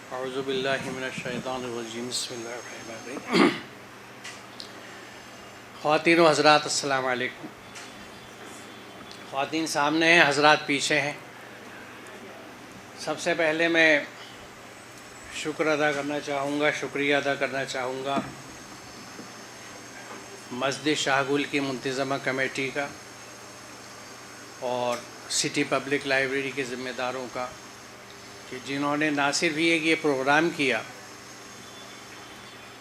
اعوذ باللہ من الشیطان الرجیم، بسم اللہ الرحمن الرحیم۔ خواتین و حضرات السلام علیکم۔ خواتین سامنے ہیں، حضرات پیچھے ہیں۔ سب سے پہلے میں شکریہ ادا کرنا چاہوں گا مسجد شاہ گل کی منتظمہ کمیٹی کا اور سٹی پبلک لائبریری کے ذمہ داروں کا، کہ جنہوں نے نہ صرف یہ پروگرام کیا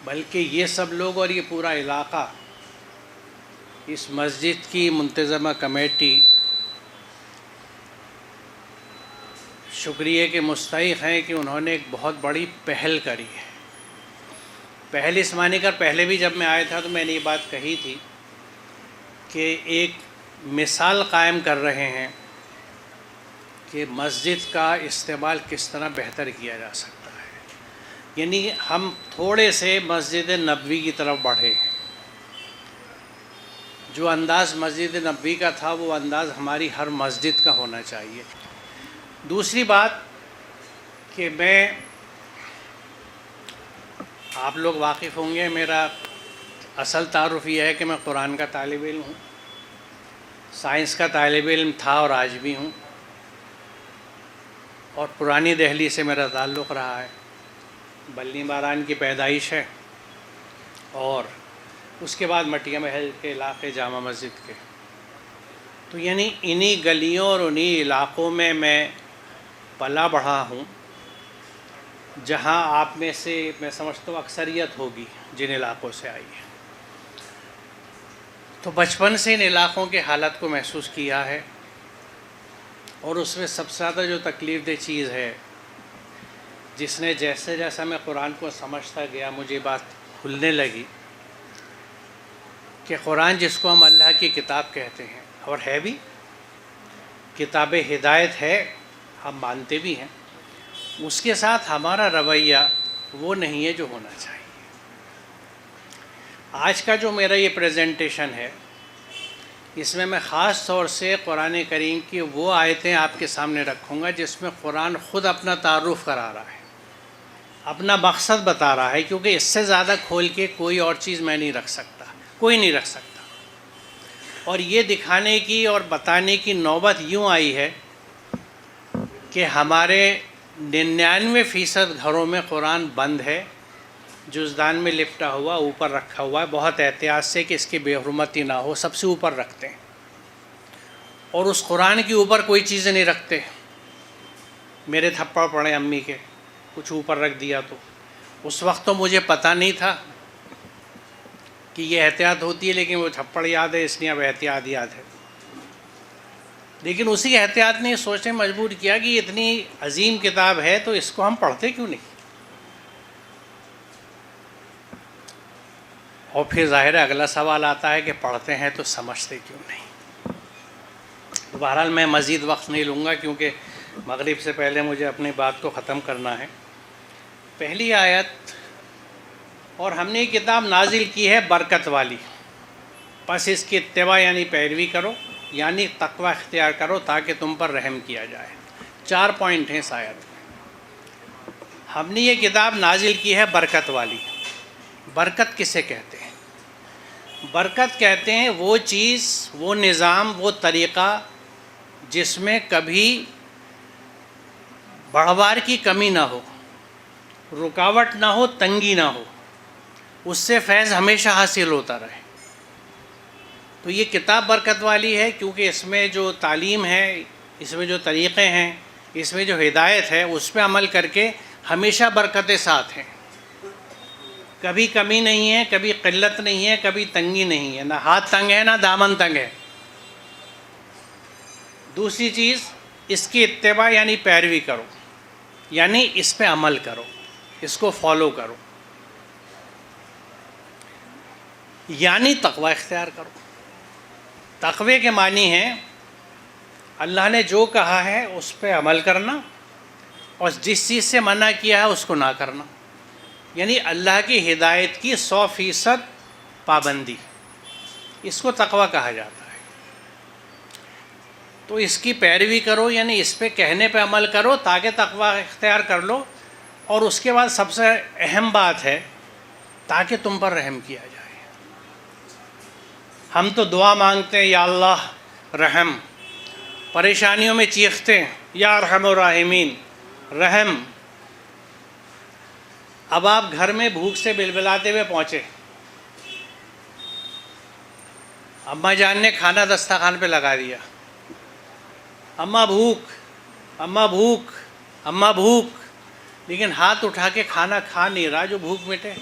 بلکہ یہ سب لوگ اور یہ پورا علاقہ اس مسجد کی منتظمہ کمیٹی شکریہ کے مستحق ہیں کہ انہوں نے ایک بہت بڑی پہل کری ہے۔ پہل اس معنی کر، پہلے بھی جب میں آیا تھا تو میں نے یہ بات کہی تھی کہ ایک مثال قائم کر رہے ہیں کہ مسجد کا استعمال کس طرح بہتر کیا جا سکتا ہے۔ یعنی ہم تھوڑے سے مسجد نبوی کی طرف بڑھے ہیں۔ جو انداز مسجد نبوی کا تھا وہ انداز ہماری ہر مسجد کا ہونا چاہیے۔ دوسری بات کہ میں، آپ لوگ واقف ہوں گے، میرا اصل تعارف یہ ہے کہ میں قرآن کا طالب علم ہوں، سائنس کا طالب علم تھا اور آج بھی ہوں، اور پرانی دہلی سے میرا تعلق رہا ہے۔ بلی ماران کی پیدائش ہے اور اس کے بعد مٹیا محل کے علاقے جامع مسجد کے، تو یعنی انہی گلیوں اور انہی علاقوں میں پلا بڑھا ہوں، جہاں آپ میں سے میں سمجھتا ہوں اکثریت ہوگی جن علاقوں سے آئی ہے۔ تو بچپن سے ان علاقوں کے حالت کو محسوس کیا ہے، اور اس میں سب سے زیادہ جو تکلیف دہ چیز ہے، جس نے جیسے جیسا میں قرآن کو سمجھتا گیا مجھے بات کھلنے لگی کہ قرآن جس کو ہم اللہ کی کتاب کہتے ہیں، اور ہے بھی کتاب ہدایت ہے، ہم مانتے بھی ہیں، اس کے ساتھ ہمارا رویہ وہ نہیں ہے جو ہونا چاہیے۔ آج کا جو میرا یہ پریزنٹیشن ہے، اس میں خاص طور سے قرآن کریم کی وہ آیتیں آپ کے سامنے رکھوں گا جس میں قرآن خود اپنا تعارف کرا رہا ہے، اپنا مقصد بتا رہا ہے، کیونکہ اس سے زیادہ کھول کے کوئی اور چیز میں نہیں رکھ سکتا، کوئی نہیں رکھ سکتا۔ اور یہ دکھانے کی اور بتانے کی نوبت یوں آئی ہے کہ ہمارے 99% گھروں میں قرآن بند ہے، جزدان میں لپٹا ہوا اوپر رکھا ہوا ہے، بہت احتیاط سے کہ اس کی بے حرمتی نہ ہو، سب سے اوپر رکھتے ہیں، اور اس قرآن کے اوپر کوئی چیزیں نہیں رکھتے۔ میرے تھپڑ پڑے امی کے، کچھ اوپر رکھ دیا تو اس وقت تو مجھے پتہ نہیں تھا کہ یہ احتیاط ہوتی ہے، لیکن وہ تھپڑ یاد ہے اس لیے اب احتیاط یاد ہے۔ لیکن اسی احتیاط نے سوچنے مجبور کیا کہ یہ اتنی عظیم کتاب ہے تو اس کو ہم پڑھتے کیوں نہیں؟ اور پھر ظاہر ہے اگلا سوال آتا ہے کہ پڑھتے ہیں تو سمجھتے کیوں نہیں؟ بہرحال میں مزید وقت نہیں لوں گا کیونکہ مغرب سے پہلے مجھے اپنی بات کو ختم کرنا ہے۔ پہلی آیت، اور ہم نے یہ کتاب نازل کی ہے برکت والی، پس اس کی اتباع یعنی پیروی کرو، یعنی تقوی اختیار کرو تاکہ تم پر رحم کیا جائے۔ 4 پوائنٹ ہیں اس آیت میں۔ ہم نے یہ کتاب نازل کی ہے برکت والی۔ برکت کسے کہتے ہیں؟ برکت کہتے ہیں وہ چیز، وہ نظام، وہ طریقہ جس میں کبھی بڑھوار کی کمی نہ ہو، رکاوٹ نہ ہو، تنگی نہ ہو، اس سے فیض ہمیشہ حاصل ہوتا رہے۔ تو یہ کتاب برکت والی ہے کیونکہ اس میں جو تعلیم ہے، اس میں جو طریقے ہیں، اس میں جو ہدایت ہے، اس پہ عمل کر کے ہمیشہ برکتیں ساتھ ہیں، کبھی کمی نہیں ہے، کبھی قلت نہیں ہے، کبھی تنگی نہیں ہے، نہ ہاتھ تنگ ہے نہ دامن تنگ ہے۔ دوسری چیز، اس کی اتباع یعنی پیروی کرو، یعنی اس پہ عمل کرو، اس کو فالو کرو، یعنی تقوی اختیار کرو۔ تقوی کے معنی ہیں اللہ نے جو کہا ہے اس پہ عمل کرنا اور جس چیز سے منع کیا ہے اس کو نہ کرنا، یعنی اللہ کی ہدایت کی 100% پابندی، اس کو تقوی کہا جاتا ہے۔ تو اس کی پیروی کرو، یعنی اس پہ کہنے پہ عمل کرو تاکہ تقوی اختیار کر لو، اور اس کے بعد سب سے اہم بات ہے تاکہ تم پر رحم کیا جائے۔ ہم تو دعا مانگتے ہیں یا اللہ رحم، پریشانیوں میں چیختے ہیں یا ارحم الراحمین رحم۔ اب آپ گھر میں بھوک سے بلبلاتے ہوئے پہنچے، اماں جان نے کھانا دسترخوان پہ لگا دیا، اماں بھوک، اماں بھوک، اماں بھوک، لیکن ہاتھ اٹھا کے کھانا کھا نہیں رہا جو بھوک مٹے،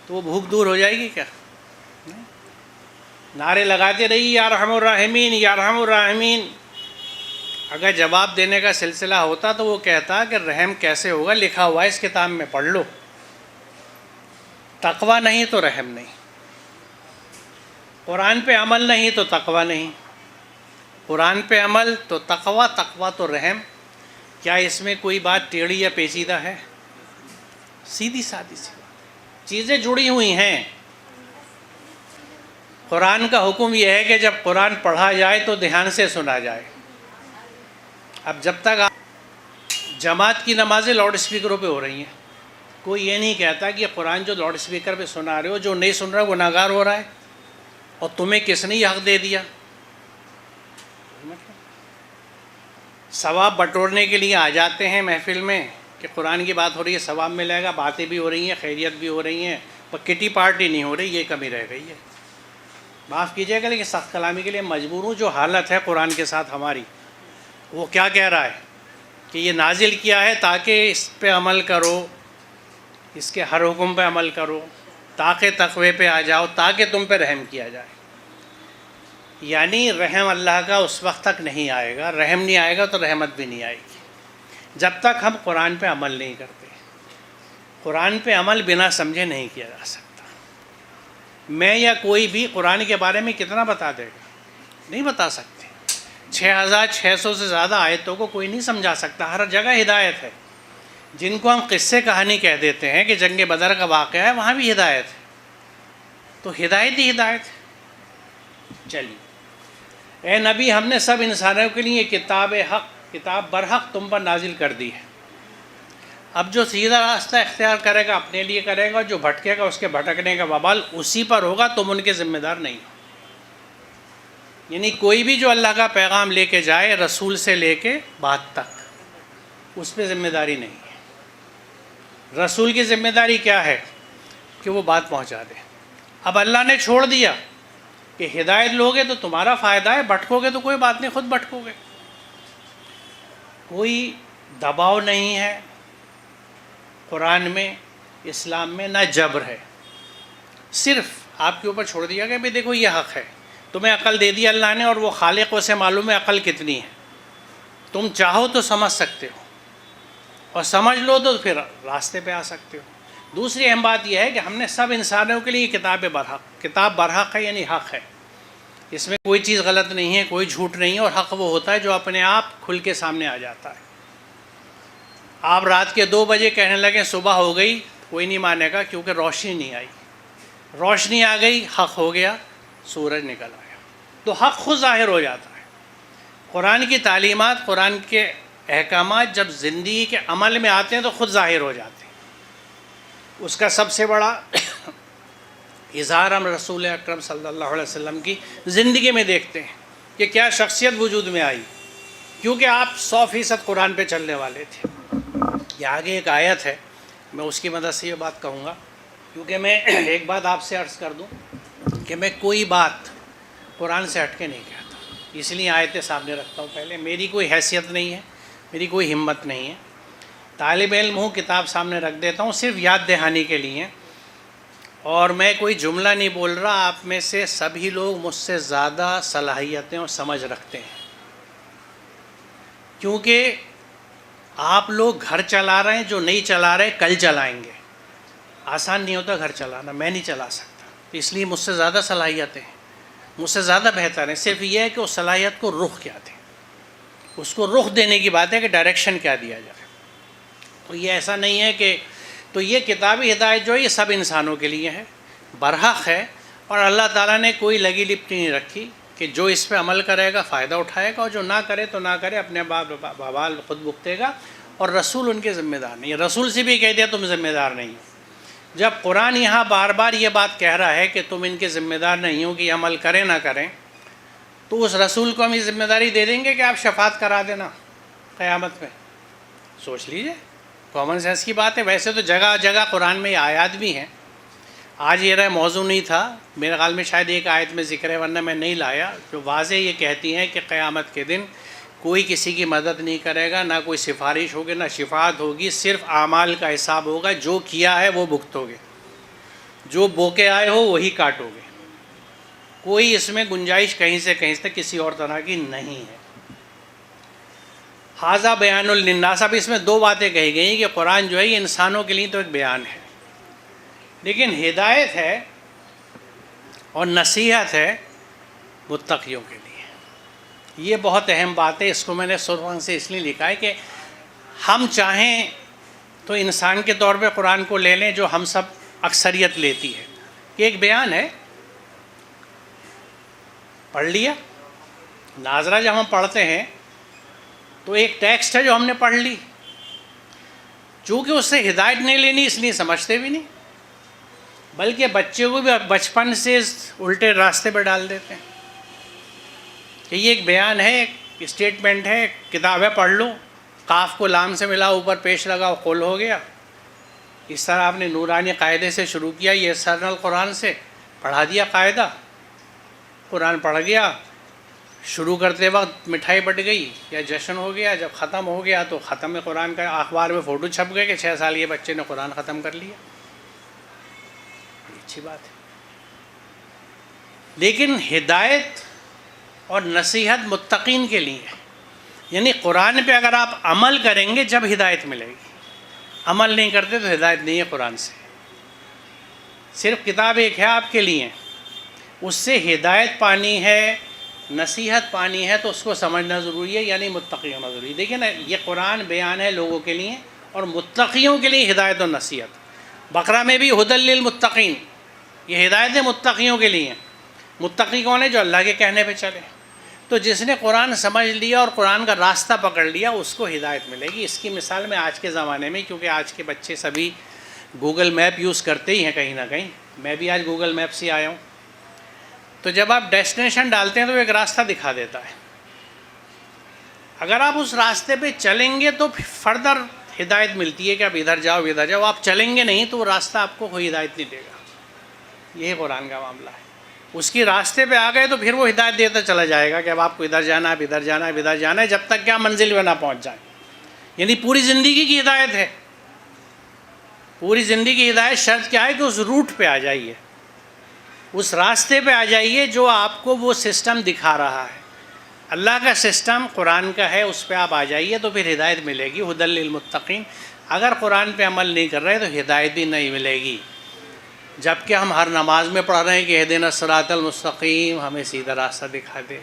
تو وہ بھوک دور ہو جائے گی کیا؟ نعرے لگاتے رہی یا ارحم الراحمین یا ارحم الراحمین۔ اگر جواب دینے کا سلسلہ ہوتا تو وہ کہتا کہ رحم کیسے ہوگا، لکھا ہوا ہے اس کتاب میں پڑھ لو۔ تقوی نہیں تو رحم نہیں، قرآن پہ عمل نہیں تو تقوی نہیں، قرآن پہ عمل تو تقوی، تقوی تو رحم۔ کیا اس میں کوئی بات ٹیڑھی یا پیچیدہ ہے؟ سیدھی سادی سی بات، چیزیں جڑی ہوئی ہیں۔ قرآن کا حکم یہ ہے کہ جب قرآن پڑھا جائے تو دھیان سے سنا جائے۔ اب جب تک جماعت کی نمازیں لاؤڈ اسپیکروں پہ ہو رہی ہیں، کوئی یہ نہیں کہتا کہ یہ قرآن جو لاؤڈ اسپیکر پہ سنا رہے ہو، جو نہیں سن رہا گناہ گار ہو رہا ہے، اور تمہیں کس نے یہ حق دے دیا؟ ثواب بٹورنے کے لیے آ جاتے ہیں محفل میں کہ قرآن کی بات ہو رہی ہے، ثواب ملے گا، باتیں بھی ہو رہی ہیں، خیریت بھی ہو رہی ہیں، پر کٹی پارٹی نہیں ہو رہی، یہ کمی رہ گئی ہے۔ معاف کیجیے گا لیکن سخت کلامی کے لیے مجبور ہوں۔ جو حالت ہے قرآن کے ساتھ ہماری، وہ کیا کہہ رہا ہے کہ یہ نازل کیا ہے تاکہ اس پہ عمل کرو، اس کے ہر حکم پہ عمل کرو، تاکہ تقوی پہ آ جاؤ، تاکہ تم پہ رحم کیا جائے۔ یعنی رحم اللہ کا اس وقت تک نہیں آئے گا، رحم نہیں آئے گا تو رحمت بھی نہیں آئے گی جب تک ہم قرآن پہ عمل نہیں کرتے۔ قرآن پہ عمل بنا سمجھے نہیں کیا جا سکتا۔ میں یا کوئی بھی قرآن کے بارے میں کتنا بتا دے گا؟ نہیں بتا سکتے۔ 6600 سے زیادہ آیتوں کو کوئی نہیں سمجھا سکتا، ہر جگہ ہدایت ہے۔ جن کو ہم قصے کہانی کہہ دیتے ہیں کہ جنگ بدر کا واقعہ ہے، وہاں بھی ہدایت ہے۔ تو ہدایت ہی ہدایت ہے۔ چلیے، اے نبی، ہم نے سب انسانوں کے لیے کتاب حق، کتاب برحق تم پر نازل کر دی ہے۔ اب جو سیدھا راستہ اختیار کرے گا اپنے لیے کرے گا، جو بھٹکے گا اس کے بھٹکنے کا وبال اسی پر ہوگا، تم ان کے ذمہ دار نہیں ہو۔ یعنی کوئی بھی جو اللہ کا پیغام لے کے جائے، رسول سے لے کے بات تک، اس پہ ذمہ داری نہیں ہے۔ رسول کی ذمہ داری کیا ہے؟ کہ وہ بات پہنچا دے۔ اب اللہ نے چھوڑ دیا کہ ہدایت لوگے تو تمہارا فائدہ ہے، بھٹکو گے تو کوئی بات نہیں، خود بھٹکو گے۔ کوئی دباؤ نہیں ہے قرآن میں، اسلام میں، نہ جبر ہے، صرف آپ کے اوپر چھوڑ دیا گیا بھی دیکھو یہ حق ہے، تمہیں عقل دے دی اللہ نے، اور وہ خالق سے معلوم ہے عقل کتنی ہے، تم چاہو تو سمجھ سکتے ہو، اور سمجھ لو تو پھر راستے پہ آ سکتے ہو۔ دوسری اہم بات یہ ہے کہ ہم نے سب انسانوں کے لیے کتاب برحق، کتاب برحق ہے یعنی حق ہے، اس میں کوئی چیز غلط نہیں ہے، کوئی جھوٹ نہیں ہے، اور حق وہ ہوتا ہے جو اپنے آپ کھل کے سامنے آ جاتا ہے۔ آپ رات کے 2 بجے کہنے لگے صبح ہو گئی، کوئی نہیں مانے گا، کیونکہ روشنی نہیں آئی۔ روشنی آ گئی، حق ہو گیا، سورج نکل آیا، تو حق خود ظاہر ہو جاتا ہے۔ قرآن کی تعلیمات، قرآن کے احکامات جب زندگی کے عمل میں آتے ہیں تو خود ظاہر ہو جاتے ہیں۔ اس کا سب سے بڑا اظہار ہم رسول اکرم صلی اللہ علیہ وسلم کی زندگی میں دیکھتے ہیں کہ کیا شخصیت وجود میں آئی، کیونکہ آپ 100% قرآن پہ چلنے والے تھے۔ یہ آگے ایک آیت ہے، میں اس کی مدد سے یہ بات کہوں گا، کیونکہ میں ایک بات آپ سے عرض کر دوں کہ میں کوئی بات قرآن سے ہٹ کے نہیں کہتا، اس لیے آیتیں سامنے رکھتا ہوں۔ پہلے میری کوئی حیثیت نہیں ہے، میری کوئی ہمت نہیں ہے، طالب علم ہوں، کتاب سامنے رکھ دیتا ہوں صرف یاد دہانی کے لیے، اور میں کوئی جملہ نہیں بول رہا۔ آپ میں سے سبھی لوگ مجھ سے زیادہ صلاحیتیں اور سمجھ رکھتے ہیں، کیونکہ آپ لوگ گھر چلا رہے ہیں، جو نہیں چلا رہے کل چلائیں گے۔ آسان نہیں ہوتا گھر چلانا، میں نہیں چلا سکتا، اس لیے مجھ سے زیادہ صلاحیتیں ہیں۔ مجھ سے زیادہ بہتر ہیں، صرف یہ ہے کہ اس صلاحیت کو رخ کیا دیں، اس کو رخ دینے کی بات ہے کہ ڈائریکشن کیا دیا جائے۔ تو یہ ایسا نہیں ہے کہ تو یہ کتابی ہدایت جو ہے یہ سب انسانوں کے لیے ہے، برحق ہے، اور اللہ تعالیٰ نے کوئی لگی لپٹی نہیں رکھی کہ جو اس پہ عمل کرے گا فائدہ اٹھائے گا، اور جو نہ کرے تو نہ کرے، اپنے بابال خود بھگتے گا، اور رسول ان کے ذمہ دار نہیں ہے۔ رسول سے بھی کہہ دیا تم ذمہ دار نہیں ہو۔ جب قرآن یہاں بار بار یہ بات کہہ رہا ہے کہ تم ان کے ذمہ دار نہیں ہو کہ یہ عمل کریں نہ کریں، تو اس رسول کو ہم یہ ذمہ داری دے دیں گے کہ آپ شفاعت کرا دینا قیامت میں؟ سوچ لیجئے، کامن سینس کی بات ہے۔ ویسے تو جگہ جگہ قرآن میں یہ آیات بھی ہیں۔ آج یہ موضوع نہیں تھا، میرے خیال میں شاید ایک آیت میں ذکر ہے، ورنہ میں نہیں لایا، جو واضح یہ کہتی ہیں کہ قیامت کے دن کوئی کسی کی مدد نہیں کرے گا، نہ کوئی سفارش ہوگی، نہ شفاعت ہوگی، صرف اعمال کا حساب ہوگا۔ جو کیا ہے وہ بھگتو گے، جو بو کے آئے ہو وہی کاٹو گے۔ کوئی اس میں گنجائش کہیں سے کہیں سے کسی اور طرح کی نہیں ہے۔ ھذا بیان للناس۔ اب اس میں دو باتیں کہی گئی کہ قرآن جو ہے یہ انسانوں کے لیے تو ایک بیان ہے، لیکن ہدایت ہے اور نصیحت ہے متقیوں کے لیے۔ یہ بہت اہم بات ہے، اس کو میں نے سرخ سے اس لیے لکھا ہے کہ ہم چاہیں تو انسان کے طور پہ قرآن کو لے لیں، جو ہم سب اکثریت لیتی ہے، کہ ایک بیان ہے، پڑھ لیا۔ ناظرہ جب ہم پڑھتے ہیں تو ایک ٹیکسٹ ہے جو ہم نے پڑھ لی، چونکہ اس سے ہدایت نہیں لینی اس لیے سمجھتے بھی نہیں، بلکہ بچے کو بھی بچپن سے الٹے راستے پہ ڈال دیتے ہیں کہ یہ ایک بیان ہے، ایک اسٹیٹمنٹ ہے، ایک کتاب ہے، پڑھ لو، قاف کو لام سے ملا، اوپر پیش لگا، قل ہو گیا۔ اس طرح آپ نے نورانی قاعدے سے شروع کیا، یہ سرنل قرآن سے پڑھا دیا قاعدہ، قرآن پڑھ گیا، شروع کرتے وقت مٹھائی بٹ گئی یا جشن ہو گیا، جب ختم ہو گیا تو ختم قرآن کا اخبار میں فوٹو چھپ گئے کہ 6 سال یہ بچے نے قرآن ختم کر لیا۔ اچھی بات ہے، لیکن ہدایت اور نصیحت متقین کے لیے ہے، یعنی قرآن پہ اگر آپ عمل کریں گے جب ہدایت ملے گی، عمل نہیں کرتے تو ہدایت نہیں ہے قرآن سے۔ صرف کتاب ایک ہے آپ کے لیے، اس سے ہدایت پانی ہے، نصیحت پانی ہے، تو اس کو سمجھنا ضروری ہے، یعنی متقی ہونا ضروری ہے۔ دیکھیں نا، یہ قرآن بیان ہے لوگوں کے لیے اور متقیوں کے لیے ہدایت اور نصیحت۔ بقرہ میں بھی ھدی للمتقین، یہ ہدایت ہے متقیوں کے لیے۔ متقی کون ہے؟ جو اللہ کے کہنے پہ چلے۔ تو جس نے قرآن سمجھ لیا اور قرآن کا راستہ پکڑ لیا اس کو ہدایت ملے گی۔ اس کی مثال میں آج کے زمانے میں، کیونکہ آج کے بچے سبھی گوگل میپ یوز کرتے ہی ہیں کہیں نہ کہیں، میں بھی آج گوگل میپ سے آیا ہوں، تو جب آپ ڈیسٹینیشن ڈالتے ہیں تو ایک راستہ دکھا دیتا ہے۔ اگر آپ اس راستے پہ چلیں گے تو فردر ہدایت ملتی ہے کہ آپ ادھر جاؤ ادھر جاؤ۔ آپ چلیں گے نہیں تو وہ راستہ آپ کو کوئی ہدایت نہیں دے گا۔ یہی قرآن کا معاملہ ہے۔ اس کی راستے پہ آ گئے تو پھر وہ ہدایت دیتا چلا جائے گا کہ اب آپ کو ادھر جانا ہے، اب ادھر جانا ہے، اب ادھر جانا ہے، جب تک کہ آپ منزل پہ نہ پہنچ جائیں۔ یعنی پوری زندگی کی ہدایت ہے، پوری زندگی کی ہدایت۔ شرط کیا ہے کہ اس روٹ پہ آ جائیے، اس راستے پہ آ جائیے جو آپ کو وہ سسٹم دکھا رہا ہے۔ اللہ کا سسٹم قرآن کا ہے، اس پہ آپ آ جائیے تو پھر ہدایت ملے گی، ھدی للمتقین۔ اگر قرآن پہ عمل نہیں کر رہے تو ہدایت بھی نہیں ملے گی۔ جبکہ ہم ہر نماز میں پڑھ رہے ہیں کہ اہدنا الصراط المستقیم، ہمیں سیدھا راستہ دکھا دے۔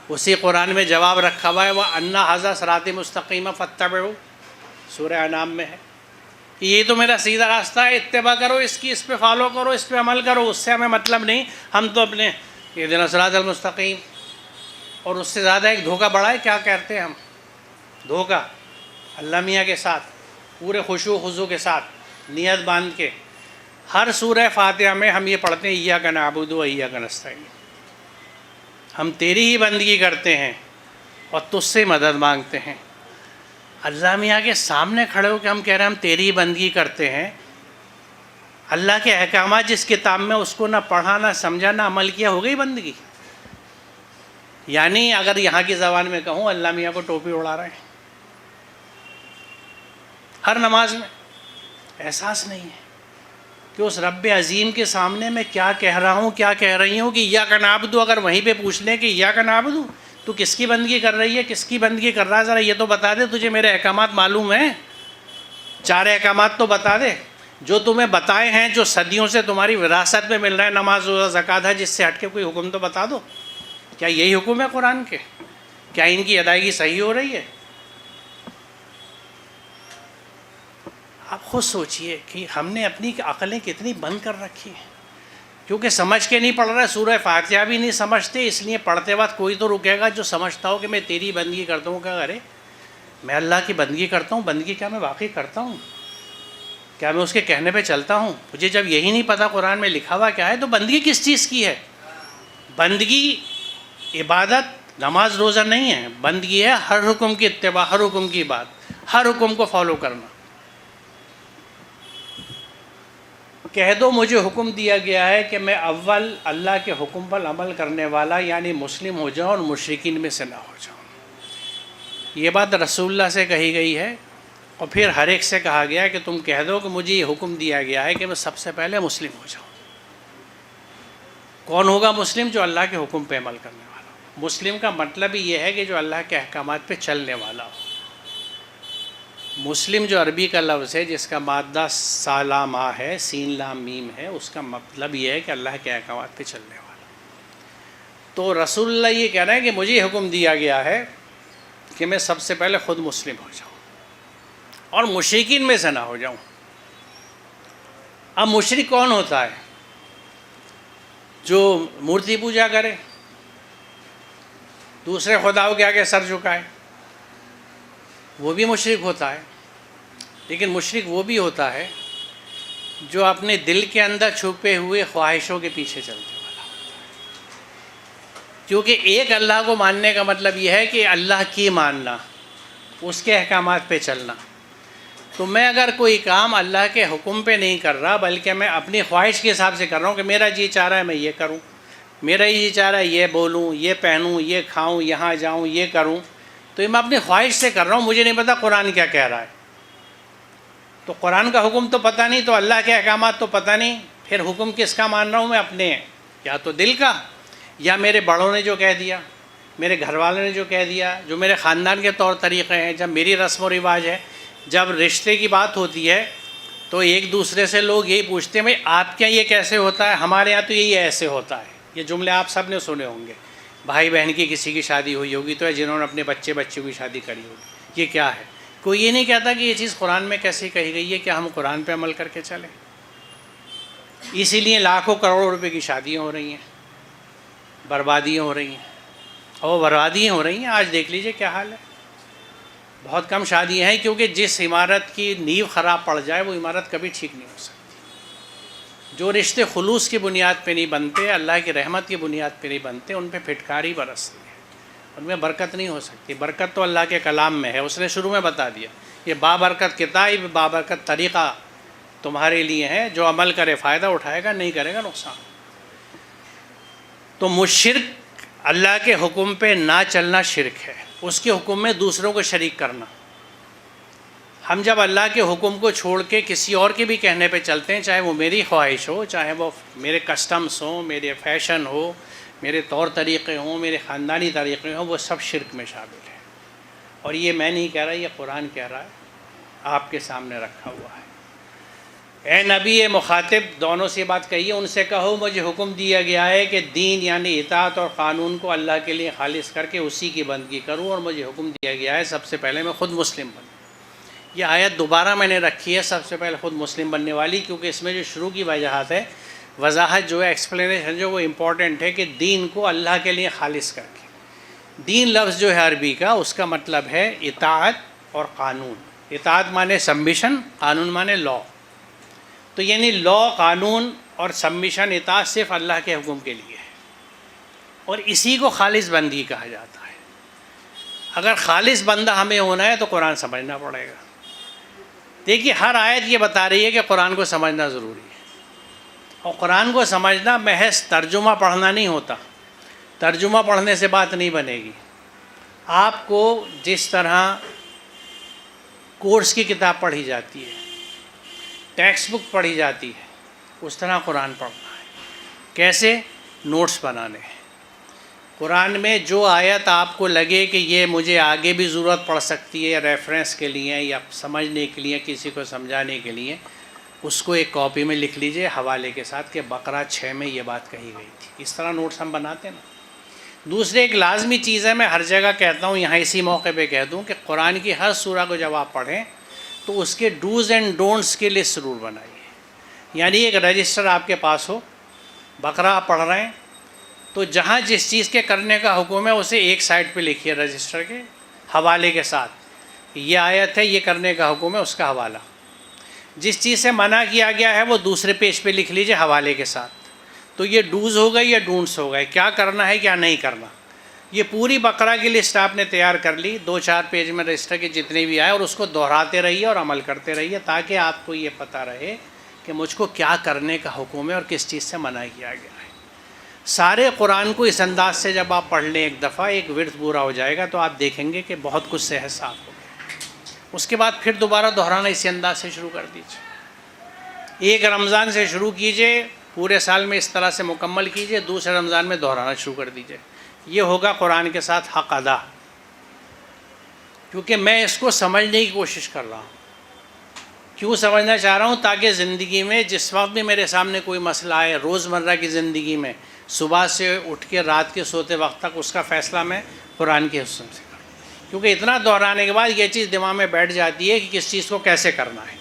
اسی قرآن میں جواب رکھا ہوا ہے، وَأَنَّ هَذَا صِرَاطِي مُسْتَقِيمًا فَاتَّبِعُوهُ، سورہ انعام میں ہے کہ یہ تو میرا سیدھا راستہ ہے، اتباع کرو اس کی، اس پہ فالو کرو، اس پہ عمل کرو۔ اس سے ہمیں مطلب نہیں، ہم تو اپنے اہدنا الصراط المستقیم۔ اور اس سے زیادہ ایک دھوکہ بڑا ہے، کیا کہتے ہیں ہم؟ دھوکہ اللہ میاں کے ساتھ، پورے خشوع و خضوع کے ساتھ نیت باندھ کے ہر سورہ فاتحہ میں ہم یہ پڑھتے ہیں ایاک نعبد و ایاک نستعین، ہم تیری ہی بندگی کرتے ہیں اور تجھ سے مدد مانگتے ہیں۔ اللہ میاں کے سامنے کھڑے ہو کے ہم کہہ رہے ہیں ہم تیری ہی بندگی کرتے ہیں۔ اللہ کے احکامات جس کتاب میں، اس کو نہ پڑھا نہ سمجھا نہ عمل کیا، ہو گئی بندگی؟ یعنی اگر یہاں کی زبان میں کہوں، اللہ میاں کو ٹوپی اڑا رہے ہیں ہر نماز میں۔ احساس نہیں ہے کہ اس رب عظیم کے سامنے میں کیا کہہ رہا ہوں، کیا کہہ رہی ہوں کہ ایاک نعبد۔ اگر وہیں پہ پوچھ لیں کہ ایاک نعبد، تو کس کی بندگی کر رہی ہے، کس کی بندگی کر رہا ہے، ذرا یہ تو بتا دے، تجھے میرے احکامات معلوم ہیں، 4 احکامات تو بتا دے۔ جو تمہیں بتائے ہیں، جو صدیوں سے تمہاری وراثت میں مل رہا ہے، نماز روزہ زکوٰۃ ہے، جس سے ہٹ کے کوئی حکم تو بتا دو. کیا یہی حکم ہے قرآن کے؟ کیا ان کی ادائیگی صحیح ہو رہی ہے؟ آپ خود سوچئے کہ ہم نے اپنی عقلیں کتنی بند کر رکھی ہیں، کیونکہ سمجھ کے نہیں پڑھ رہا ہے. سورہ فاتحہ بھی نہیں سمجھتے، اس لیے پڑھتے وقت کوئی تو رکے گا جو سمجھتا ہو کہ میں تیری بندگی کرتا ہوں. کیا ارے میں اللہ کی بندگی کرتا ہوں، بندگی کیا میں واقعی کرتا ہوں؟ کیا میں اس کے کہنے پہ چلتا ہوں؟ مجھے جب یہی نہیں پتہ قرآن میں لکھا ہوا کیا ہے، تو بندگی کس چیز کی ہے؟ بندگی عبادت نماز روزہ نہیں ہے، بندگی ہے ہر حکم کی اتباع، ہر حکم کی بات، ہر حکم کو فالو کرنا. کہہ دو مجھے حکم دیا گیا ہے کہ میں اول اللہ کے حکم پر عمل کرنے والا یعنی مسلم ہو جاؤں اور مشرکین میں سے نہ ہو جاؤں. یہ بات رسول اللہ سے کہی گئی ہے، اور پھر ہر ایک سے کہا گیا کہ تم کہہ دو کہ مجھے یہ حکم دیا گیا ہے کہ میں سب سے پہلے مسلم ہو جاؤں. کون ہوگا مسلم؟ جو اللہ کے حکم پہ عمل کرنے والا ہو. مسلم کا مطلب ہی یہ ہے کہ جو اللہ کے احکامات پہ چلنے والا ہو. مسلم جو عربی کا لفظ ہے، جس کا مادہ سالامہ ہے، سین لام میم ہے، اس کا مطلب یہ ہے کہ اللہ کے احکامات پہ چلنے والا. تو رسول اللہ یہ کہہ رہے ہیں کہ مجھے حکم دیا گیا ہے کہ میں سب سے پہلے خود مسلم ہو جاؤں اور مشرکین میں سے نہ ہو جاؤں. اب مشرک کون ہوتا ہے؟ جو مورتی پوجا کرے، دوسرے خداؤں کے آگے سر جھکائے، وہ بھی مشرک ہوتا ہے. لیکن مشرک وہ بھی ہوتا ہے جو اپنے دل کے اندر چھپے ہوئے خواہشوں کے پیچھے چلتے والا ہوتا ہے. کیونکہ ایک اللہ کو ماننے کا مطلب یہ ہے کہ اللہ کی ماننا، اس کے احکامات پہ چلنا. تو میں اگر کوئی کام اللہ کے حکم پہ نہیں کر رہا، بلکہ میں اپنی خواہش کے حساب سے کر رہا ہوں کہ میرا جی چاہ رہا ہے میں یہ کروں، میرا یہ چاہ رہا ہے یہ بولوں، یہ پہنوں، یہ کھاؤں، یہاں جاؤں، یہ کروں، تو یہ میں اپنی خواہش سے کر رہا ہوں. مجھے نہیں پتا قرآن کیا کہہ رہا ہے. تو قرآن کا حکم تو پتہ نہیں، تو اللہ کے احکامات تو پتہ نہیں، پھر حکم کس کا مان رہا ہوں میں؟ اپنے یا تو دل کا، یا میرے بڑوں نے جو کہہ دیا، میرے گھر والوں نے جو کہہ دیا، جو میرے خاندان کے طور طریقے ہیں، جب میری رسم و رواج ہے. جب رشتے کی بات ہوتی ہے تو ایک دوسرے سے لوگ یہی پوچھتے ہیں بھائی آپ کے یہ کیسے ہوتا ہے، ہمارے یہاں تو یہی ایسے ہوتا ہے. یہ جملے آپ سب نے سنے ہوں گے. بھائی بہن کی کسی کی شادی ہوئی ہوگی تو جنہوں نے اپنے بچوں کی شادی کری ہوگی. یہ کیا ہے؟ کوئی یہ نہیں کہتا کہ یہ چیز قرآن میں کیسے کہی گئی ہے، کہ ہم قرآن پہ عمل کر کے چلیں. اسی لیے لاکھوں کروڑوں روپے کی شادیاں ہو رہی ہیں، بربادیاں ہو رہی ہیں، اور بربادیاں ہو رہی ہیں. آج دیکھ لیجئے کیا حال ہے. بہت کم شادیاں ہیں، کیونکہ جس عمارت کی نیو خراب پڑ جائے وہ عمارت کبھی ٹھیک نہیں ہو سکتی. جو رشتے خلوص کی بنیاد پہ نہیں بنتے، اللہ کی رحمت کی بنیاد پہ نہیں بنتے، ان پہ پھٹکاری برستی ہے، ان میں برکت نہیں ہو سکتی. برکت تو اللہ کے کلام میں ہے، اس نے شروع میں بتا دیا یہ بابرکت کتاب، بابرکت طریقہ تمہارے لیے ہے، جو عمل کرے فائدہ اٹھائے گا، نہیں کرے گا نقصان. تو مشرک اللہ کے حکم پہ نہ چلنا شرک ہے، اس کے حکم میں دوسروں کو شریک کرنا. ہم جب اللہ کے حکم کو چھوڑ کے کسی اور کے بھی کہنے پہ چلتے ہیں، چاہے وہ میری خواہش ہو، چاہے وہ میرے کسٹمز ہوں، میرے فیشن ہو، میرے طور طریقے ہوں، میرے خاندانی طریقے ہوں، وہ سب شرک میں شامل ہے. اور یہ میں نہیں کہہ رہا، یہ قرآن کہہ رہا ہے، آپ کے سامنے رکھا ہوا ہے. اے نبی، اے مخاطب، دونوں سے بات کہیے، ان سے کہو مجھے حکم دیا گیا ہے کہ دین یعنی اطاعت اور قانون کو اللہ کے لیے خالص کر کے اسی کی بندگی کروں، اور مجھے حکم دیا گیا ہے سب سے پہلے میں خود مسلم بنوں. یہ آیت دوبارہ میں نے رکھی ہے سب سے پہلے خود مسلم بننے والی، کیونکہ اس میں جو شروع کی وجاہت ہے، وضاحت جو ہے، ایکسپلینیشن جو وہ امپورٹنٹ ہے، کہ دین کو اللہ کے لیے خالص کر کے. دین لفظ جو ہے عربی کا، اس کا مطلب ہے اطاعت اور قانون. اطاعت مانے سبمیشن، قانون مانے لا. تو یعنی لا، قانون اور سبمیشن، اطاعت صرف اللہ کے حکم کے لیے ہے، اور اسی کو خالص بندگی کہا جاتا ہے. اگر خالص بندہ ہمیں ہونا ہے تو قرآن سمجھنا پڑے گا. دیکھیے ہر آیت یہ بتا رہی ہے کہ قرآن کو سمجھنا ضروری ہے، اور قرآن کو سمجھنا محض ترجمہ پڑھنا نہیں ہوتا. ترجمہ پڑھنے سے بات نہیں بنے گی. آپ کو جس طرح کورس کی کتاب پڑھی جاتی ہے، ٹیکسٹ بک پڑھی جاتی ہے، اس طرح قرآن پڑھنا ہے. کیسے؟ نوٹس بنانے ہیں. قرآن میں جو آیت آپ کو لگے کہ یہ مجھے آگے بھی ضرورت پڑ سکتی ہے ریفرنس کے لیے یا سمجھنے کے لیے، کسی کو سمجھانے کے لیے، اس کو ایک کاپی میں لکھ لیجئے حوالے کے ساتھ کہ بقرہ 6 میں یہ بات کہی گئی تھی. اس طرح نوٹس ہم بناتے ہیں نا. دوسرے ایک لازمی چیز ہے، میں ہر جگہ کہتا ہوں، یہاں اسی موقع پہ کہہ دوں کہ قرآن کی ہر سورہ کو جب آپ پڑھیں تو اس کے ڈوز اینڈ ڈونٹس کی لسٹ ضرور بنائیے. یعنی ایک رجسٹر آپ کے پاس ہو، بقرہ آپ پڑھ رہے ہیں تو جہاں جس چیز کے کرنے کا حکم ہے اسے ایک سائڈ پہ لکھیے رجسٹر کے حوالے کے ساتھ، یہ آیت ہے، یہ کرنے کا حکم ہے، اس کا حوالہ. جس چیز سے منع کیا گیا ہے وہ دوسرے پیج پہ لکھ لیجئے حوالے کے ساتھ. تو یہ ڈوز ہو گئے یا ڈونٹس ہو گئے، کیا کرنا ہے کیا نہیں کرنا. یہ پوری بقرہ کی لسٹ آپ نے تیار کر لی 2-4 پیج میں رجسٹر کے جتنے بھی آئے، اور اس کو دہراتے رہیے اور عمل کرتے رہیے تاکہ آپ کو یہ پتہ رہے کہ مجھ کو کیا کرنے کا حکم ہے اور کس چیز سے منع کیا گیا ہے. سارے قرآن کو اس انداز سے جب آپ پڑھ لیں ایک دفعہ، ایک ورد پورا ہو جائے گا تو آپ دیکھیں گے کہ بہت کچھ صحت صاف ہو گیا. اس کے بعد پھر دوبارہ دہرانا اسی انداز سے شروع کر دیجیے. ایک رمضان سے شروع کیجئے، پورے سال میں اس طرح سے مکمل کیجئے، دوسرے رمضان میں دہرانا شروع کر دیجئے. یہ ہوگا قرآن کے ساتھ حق ادا، کیونکہ میں اس کو سمجھنے کی کوشش کر رہا ہوں. کیوں سمجھنا چاہ رہا ہوں؟ تاکہ زندگی میں جس وقت بھی میرے سامنے کوئی مسئلہ آئے، روزمرہ کی زندگی میں، صبح سے اٹھ کے رات کے سوتے وقت تک اس کا فیصلہ میں قرآن کے حسن سے کروں. کیونکہ اتنا دہرانے کے بعد یہ چیز دماغ میں بیٹھ جاتی ہے کہ کس چیز کو کیسے کرنا ہے.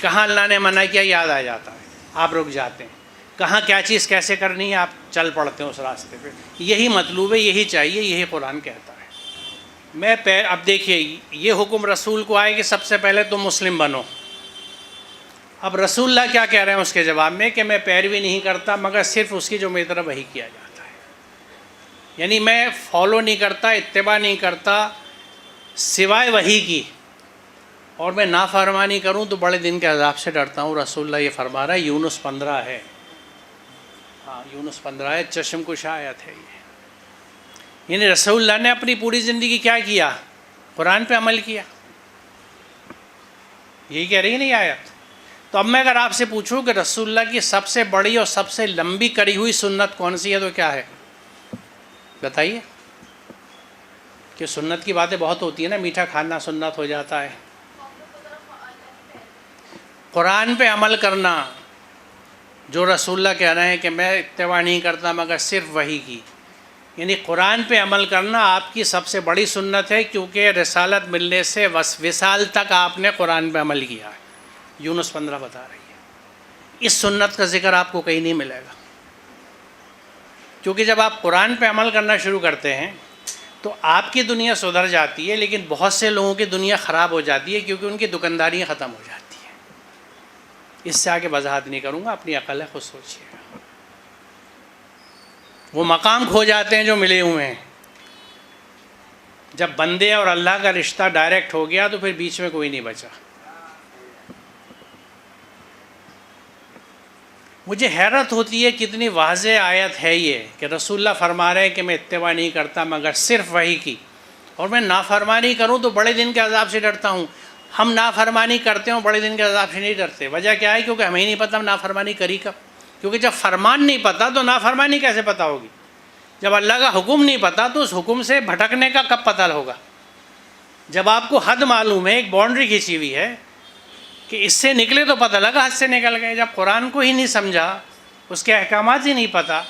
کہاں اللہ نے منع کیا یاد آ جاتا ہے، آپ رک جاتے ہیں. کہاں کیا چیز کیسے کرنی ہے آپ چل پڑتے ہیں اس راستے پہ. یہی مطلوب ہے، یہی چاہیے، یہی قرآن کہتا ہے. اب دیکھیے یہ حکم رسول کو آئے کہ سب سے پہلے تم مسلم بنو. اب رسول اللہ کیا کہہ رہے ہیں اس کے جواب میں کہ میں پیروی نہیں کرتا مگر صرف اس کی جو میری طرف وحی کیا جاتا ہے. یعنی میں فالو نہیں کرتا، اتباع نہیں کرتا سوائے وحی کی، اور میں نافرمانی کروں تو بڑے دن کے عذاب سے ڈرتا ہوں. رسول اللہ یہ فرما رہا ہے. یونس 15 ہے، ہاں یونس 15 ہے، چشم کشا آیت ہے یہ. یعنی رسول اللہ نے اپنی پوری زندگی کیا کیا؟ قرآن پہ عمل کیا. یہی کہہ رہی نہیں آیت؟ تو اب میں اگر آپ سے پوچھوں کہ رسول اللہ کی سب سے بڑی اور سب سے لمبی کری ہوئی سنت کون سی ہے تو کیا ہے؟ بتائیے. کہ سنت کی باتیں بہت ہوتی ہیں نا، میٹھا کھانا سنت ہو جاتا ہے. قرآن پہ عمل کرنا، جو رسول اللہ کہہ رہے ہیں کہ میں اتباع نہیں کرتا مگر صرف وحی کی، یعنی قرآن پہ عمل کرنا آپ کی سب سے بڑی سنت ہے، کیونکہ رسالت ملنے سے وصال تک آپ نے قرآن پہ عمل کیا ہے. یونس 15 بتا رہی ہے. اس سنت کا ذکر آپ کو کہیں نہیں ملے گا، کیونکہ جب آپ قرآن پہ عمل کرنا شروع کرتے ہیں تو آپ کی دنیا سدھر جاتی ہے، لیکن بہت سے لوگوں کی دنیا خراب ہو جاتی ہے کیونکہ ان کی دکانداریاں ختم ہو جاتی ہیں. اس سے آگے وضاحت نہیں کروں گا، اپنی عقل ہے خود سوچیے گا. وہ مقام کھو جاتے ہیں جو ملے ہوئے ہیں. جب بندے اور اللہ کا رشتہ ڈائریکٹ ہو گیا تو پھر بیچ میں کوئی نہیں بچا. مجھے حیرت ہوتی ہے کتنی واضح آیت ہے یہ کہ رسول اللہ فرما رہے ہیں کہ میں اتباع نہیں کرتا مگر صرف وحی کی، اور میں نافرمانی کروں تو بڑے دن کے عذاب سے ڈرتا ہوں. ہم نافرمانی کرتے ہوں بڑے دن کے عذاب سے نہیں ڈرتے. وجہ کیا ہے؟ کیونکہ ہمیں نہیں پتہ ہم نافرمانی کری کب. کیونکہ جب فرمان نہیں پتہ تو نافرمانی کیسے پتہ ہوگی؟ جب اللہ کا حکم نہیں پتہ تو اس حکم سے بھٹکنے کا کب پتہ ہوگا؟ جب آپ کو حد معلوم ہے، ایک باؤنڈری کھینچی ہوئی ہے کہ اس سے نکلے تو پتہ لگا حد سے نکل گئے. جب قرآن کو ہی نہیں سمجھا، اس کے احکامات ہی نہیں پتہ،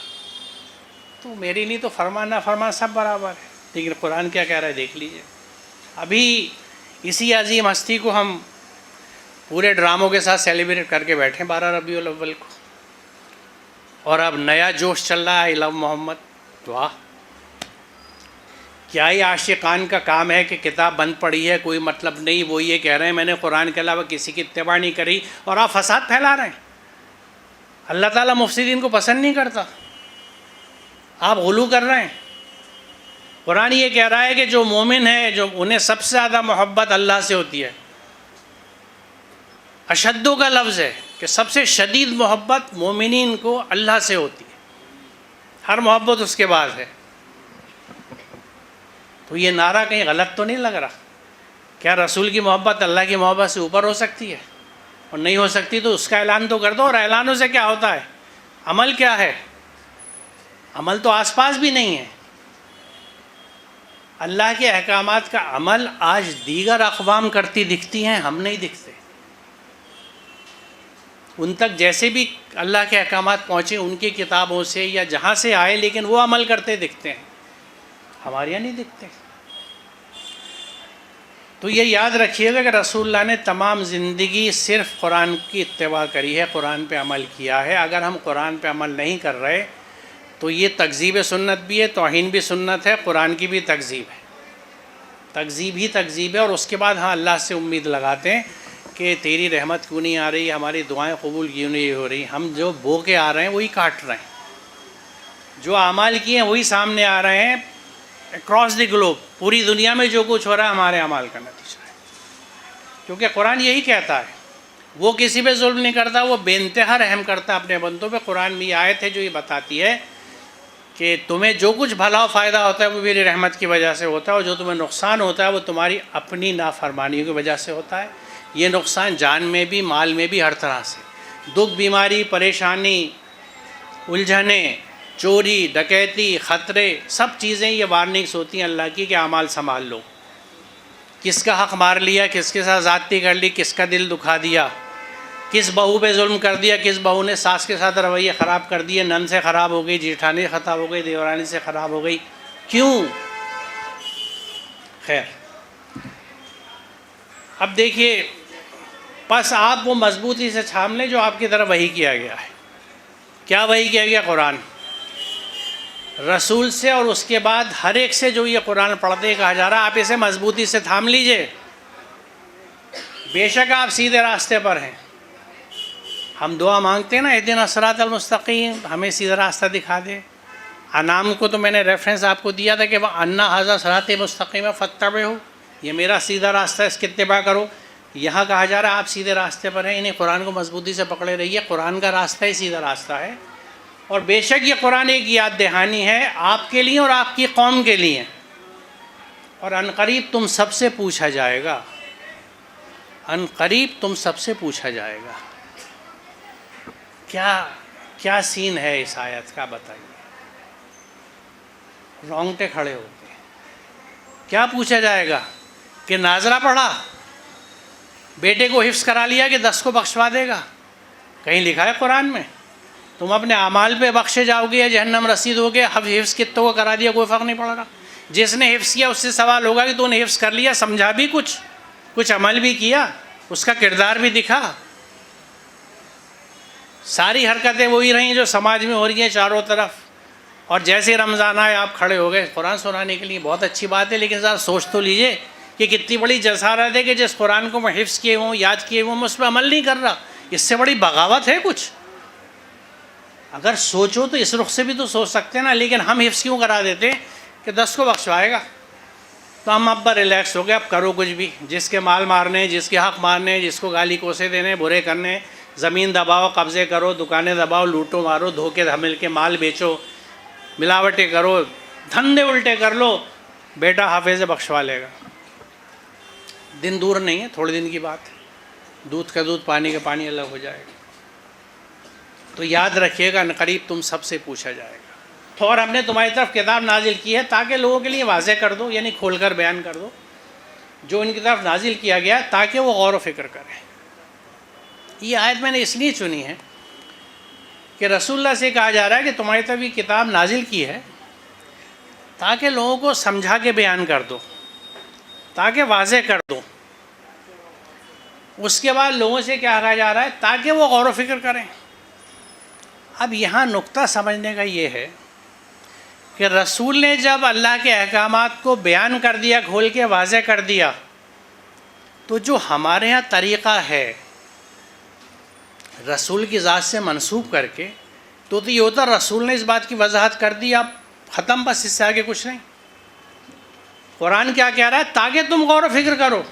تو میرے لیے تو فرمان نافرمان سب برابر ہے. لیکن قرآن کیا کہہ رہا ہے دیکھ لیجئے. ابھی اسی عظیم ہستی کو ہم پورے ڈراموں کے ساتھ سیلیبریٹ کر کے بیٹھے 12 ربیع الاول کو، اور اب نیا جوش چل رہا ہے آئی لو محمد. واہ، کیا ہی عاشقان کا کام ہے کہ کتاب بند پڑی ہے کوئی مطلب نہیں، وہ یہ کہہ رہے ہیں میں نے قرآن کے علاوہ کسی کی اتباع نہیں کری، اور آپ فساد پھیلا رہے ہیں. اللہ تعالیٰ مفسدین کو پسند نہیں کرتا، آپ غلو کر رہے ہیں. قرآن یہ کہہ رہا ہے کہ جو مومن ہے، جو انہیں سب سے زیادہ محبت اللہ سے ہوتی ہے. اشدو کا لفظ ہے کہ سب سے شدید محبت مومنین کو اللہ سے ہوتی ہے، ہر محبت اس کے بعد ہے. تو یہ نعرہ کہیں غلط تو نہیں لگ رہا؟ کیا رسول کی محبت اللہ کی محبت سے اوپر ہو سکتی ہے؟ اور نہیں ہو سکتی تو اس کا اعلان تو کر دو. اور اعلانوں سے کیا ہوتا ہے؟ عمل کیا ہے؟ عمل تو آس پاس بھی نہیں ہے. اللہ کے احکامات کا عمل آج دیگر اقوام کرتی دکھتی ہیں، ہم نہیں دکھتے. ان تک جیسے بھی اللہ کے احکامات پہنچے ان کی کتابوں سے یا جہاں سے آئے، لیکن وہ عمل کرتے دکھتے ہیں، ہمارے یہاں نہیں دکھتے۔ تو یہ یاد رکھیے گا کہ رسول اللہ نے تمام زندگی صرف قرآن کی اتباع کری ہے، قرآن پہ عمل کیا ہے۔ اگر ہم قرآن پہ عمل نہیں کر رہے تو یہ تکذیب سنت بھی ہے، توہین بھی سنت ہے، قرآن کی بھی تکذیب ہے، تکذیب ہی تکذیب ہے۔ اور اس کے بعد ہاں اللہ سے امید لگاتے ہیں کہ تیری رحمت کیوں نہیں آ رہی، ہماری دعائیں قبول کیوں نہیں ہو رہی۔ ہم جو بو کے آ رہے ہیں وہی کاٹ رہے ہیں، جو اعمال کیے ہیں وہی سامنے آ رہے ہیں۔ اکراس دی گلوب، پوری دنیا میں جو کچھ ہو رہا ہے ہمارے اعمال کا نتیجہ ہے، کیونکہ قرآن یہی کہتا ہے، وہ کسی پہ ظلم نہیں کرتا، وہ بے انتہا رحم کرتا ہے اپنے بندوں پہ۔ قرآن میں یہ آیت ہے جو یہ بتاتی ہے کہ تمہیں جو کچھ بھلا و فائدہ ہوتا ہے وہ میری رحمت کی وجہ سے ہوتا ہے، اور جو تمہیں نقصان ہوتا ہے وہ تمہاری اپنی نافرمانیوں کی وجہ سے ہوتا ہے۔ یہ نقصان جان میں بھی، مال میں بھی، ہر طرح سے، دکھ، بیماری، پریشانی، الجھنیں، چوری، ڈکیتی، خطرے، سب چیزیں یہ وارننگس ہوتی ہیں اللہ کی کہ اعمال سنبھال لو۔ کس کا حق مار لیا، کس کے ساتھ زیادتی کر لی، کس کا دل دکھا دیا، کس بہو پہ ظلم کر دیا، کس بہو نے ساس کے ساتھ رویے خراب کر دیے، نن سے خراب ہو گئی، جیٹھانی خطا ہو گئی، دیورانی سے خراب ہو گئی، کیوں؟ خیر، اب دیکھیے، بس آپ وہ مضبوطی سے تھام لیں جو آپ کی طرف وحی کیا گیا ہے۔ کیا وحی کیا گیا؟ قرآن، رسول سے، اور اس کے بعد ہر ایک سے جو یہ قرآن پڑھتے کہا جا رہا ہے آپ اسے مضبوطی سے تھام لیجئے۔ بے شک آپ سیدھے راستے پر ہیں۔ ہم دعا مانگتے ہیں نا، اہدنا الصراط المستقیم، ہمیں سیدھا راستہ دکھا دے۔ انعام کو تو میں نے ریفرنس آپ کو دیا تھا کہ انا ھذا صراطی مستقیم فاتبعوہ، یہ میرا سیدھا راستہ ہے، اس کی اتباع کرو۔ یہاں کہا جا رہا ہے آپ سیدھے راستے پر ہیں، انہیں قرآن کو مضبوطی سے پکڑے رہیے، قرآن کا راستہ ہی سیدھا راستہ ہے۔ اور بے شک یہ قرآن ایک یاد دہانی ہے آپ کے لیے اور آپ کی قوم کے لیے، اور عنقریب تم سب سے پوچھا جائے گا، عنقریب تم سب سے پوچھا جائے گا۔ کیا سین ہے اس آیت کا، بتائیے، رونگٹے کھڑے ہوتے ہیں۔ کیا پوچھا جائے گا؟ کہ ناظرہ پڑھا، بیٹے کو حفظ کرا لیا کہ 10 کو بخشوا دے گا؟ کہیں لکھا ہے قرآن میں؟ تم اپنے اعمال پہ بخشے جاؤ گے یا جہنم رسید ہو گے، حفظ کتوں کو کرا دیا کوئی فرق نہیں پڑ رہا۔ جس نے حفظ کیا اس سے سوال ہوگا کہ تو نے حفظ کر لیا، سمجھا بھی کچھ عمل بھی کیا، اس کا کردار بھی دکھا، ساری حرکتیں وہی رہیں جو سماج میں ہو رہی ہیں چاروں طرف۔ اور جیسے رمضان آئے آپ کھڑے ہو گئے قرآن سنانے کے لیے، بہت اچھی بات ہے، لیکن ذرا سوچ تو لیجئے کہ کتنی بڑی جسارت ہے کہ جس قرآن کو میں حفظ کیے ہوں، یاد کیے ہوں، میں اس پہ عمل نہیں کر رہا۔ اس سے بڑی بغاوت ہے کچھ؟ اگر سوچو تو اس رخ سے بھی تو سوچ سکتے ہیں نا، لیکن ہم حفظ کیوں کرا دیتے کہ 10 کو بخشوائے گا، تو ہم اب ریلیکس ہو گئے، اب کرو کچھ بھی، جس کے مال مارنے، جس کے حق مارنے، جس کو گالی کوسے دینے، برے کرنے، زمین دباؤ، قبضے کرو، دکانیں دباؤ، لوٹو مارو، دھوکے دھمل کے مال بیچو، ملاوٹیں کرو، دھندے الٹے کر لو، بیٹا حافظ بخشوا لے گا۔ دن دور نہیں ہے، تھوڑے دن کی بات ہے، دودھ کا دودھ، پانی کا پانی الگ ہو جائے گا۔ تو یاد رکھیے گا عنقریب تم سب سے پوچھا جائے گا۔ اور ہم نے تمہاری طرف کتاب نازل کی ہے تاکہ لوگوں کے لیے واضح کر دو، یعنی کھول کر بیان کر دو جو ان کی طرف نازل کیا گیا، تاکہ وہ غور و فکر کریں۔ یہ آیت میں نے اس لیے چنی ہے کہ رسول اللہ سے کہا جا رہا ہے کہ تمہاری طرف یہ کتاب نازل کی ہے تاکہ لوگوں کو سمجھا کے بیان کر دو، تاکہ واضح کر دو۔ اس کے بعد لوگوں سے کیا کہا جا رہا ہے؟ تاکہ وہ غور و فکر کریں۔ اب یہاں نقطہ سمجھنے کا یہ ہے کہ رسول نے جب اللہ کے احکامات کو بیان کر دیا، کھول کے واضح کر دیا، تو جو ہمارے ہاں طریقہ ہے رسول کی ذات سے منسوب کر کے، تو یہ ہوتا رسول نے اس بات کی وضاحت کر دی، اب ختم، بس اس سے آگے کچھ نہیں۔ قرآن کیا کہہ رہا ہے؟ تاکہ تم غور و فکر کرو،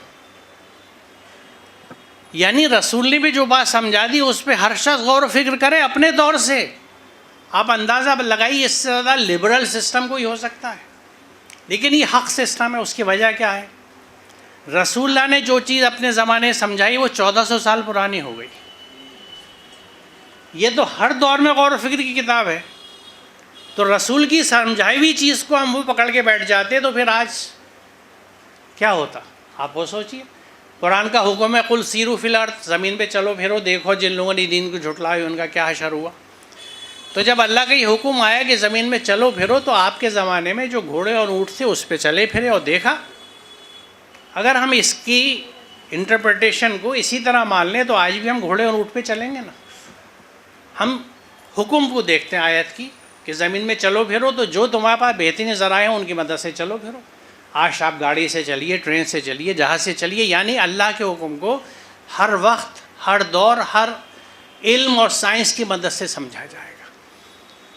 یعنی رسول نے بھی جو بات سمجھا دی اس پہ ہر شخص غور و فکر کرے اپنے طور سے۔ آپ اندازہ لگائیے اس سے زیادہ لبرل سسٹم کوئی ہو سکتا ہے؟ لیکن یہ حق سسٹم ہے۔ اس کی وجہ کیا ہے؟ رسول اللہ نے جو چیز اپنے زمانے سمجھائی وہ 1400 سال پرانی ہو گئی۔ یہ تو ہر دور میں غور و فکر کی کتاب ہے، تو رسول کی سمجھائی ہوئی چیز کو ہم وہ پکڑ کے بیٹھ جاتے تو پھر آج کیا ہوتا؟ آپ وہ سوچیے۔ قرآن کا حکم ہے قل سیروا فی الارض، زمین پہ چلو پھرو، دیکھو جن لوگوں نے دین کو جھٹلایا ان کا کیا حشر ہوا۔ تو جب اللہ کا یہ حکم آیا کہ زمین میں چلو پھرو، تو آپ کے زمانے میں جو گھوڑے اور اونٹ تھے اس پہ چلے پھرے اور دیکھا۔ اگر ہم اس کی انٹرپریٹیشن کو اسی طرح مان لیں تو آج بھی ہم گھوڑے اور اونٹ پہ چلیں گے نا۔ ہم حکم کو دیکھتے ہیں آیت کی کہ زمین میں چلو پھرو، تو جو تمہارے پاس بہترین ذرائع ہیں ان کی مدد سے چلو پھرو۔ آج آپ گاڑی سے چلیے، ٹرین سے چلیے، جہاز سے چلیے، یعنی اللہ کے حکم کو ہر وقت، ہر دور، ہر علم اور سائنس کی مدد سے سمجھا جائے گا۔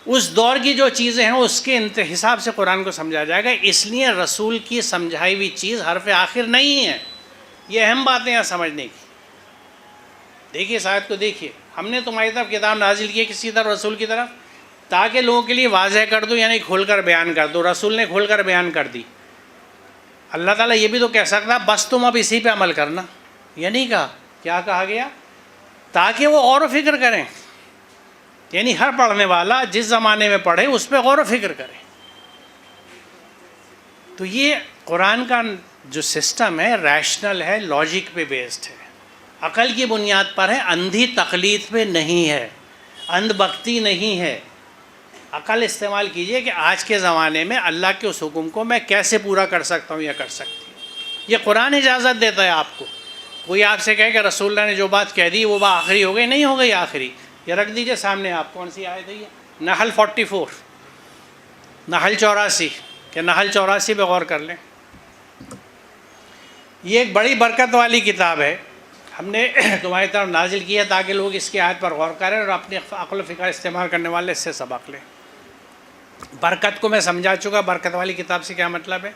اس دور کی جو چیزیں ہیں اس کے حساب سے قرآن کو سمجھا جائے گا۔ اس لیے رسول کی سمجھائی ہوئی چیز حرف آخر نہیں ہے۔ یہ اہم باتیں ہیں سمجھنے کی۔ دیکھیے اس آیت کو دیکھیے، ہم نے تمہاری طرف کتاب نازل کی ہے، کسی طرف رسول کی طرف، تاکہ لوگوں کے لیے واضح کر دو، یعنی کھول کر بیان کر دو۔ رسول نے کھول کر بیان کر دی۔ اللہ تعالیٰ یہ بھی تو کہہ سکتا بس تم اب اسی پہ عمل کرنا، یہ نہیں کہا۔ کیا کہا گیا؟ تاکہ وہ غور و فکر کریں، یعنی ہر پڑھنے والا جس زمانے میں پڑھے اس پہ غور و فکر کرے۔ تو یہ قرآن کا جو سسٹم ہے ریشنل ہے، لاجک پہ بیسڈ ہے، عقل کی بنیاد پر ہے، اندھی تقلید پہ نہیں ہے، اندھ بھکتی نہیں ہے۔ عقل استعمال کیجئے کہ آج کے زمانے میں اللہ کے اس حکم کو میں کیسے پورا کر سکتا ہوں یا کر سکتی ہوں۔ یہ قرآن اجازت دیتا ہے آپ کو۔ کوئی آپ سے کہے کہ رسول اللہ نے جو بات کہہ دی وہ بات آخری ہو گئی، نہیں ہو گئی آخری۔ یہ رکھ دیجئے سامنے، آپ کون سی آیت ہے یہ؟ نحل 44، نحل 84، کہ نحل 84 پہ غور کر لیں۔ یہ ایک بڑی برکت والی کتاب ہے، ہم نے تمہاری طرف نازل کی ہے تاکہ لوگ اس کی آیت پر غور کریں اور اپنے عقل و فکر استعمال کرنے والے اس سے سبق لیں۔ برکت کو میں سمجھا چکا، برکت والی کتاب سے کیا مطلب ہے۔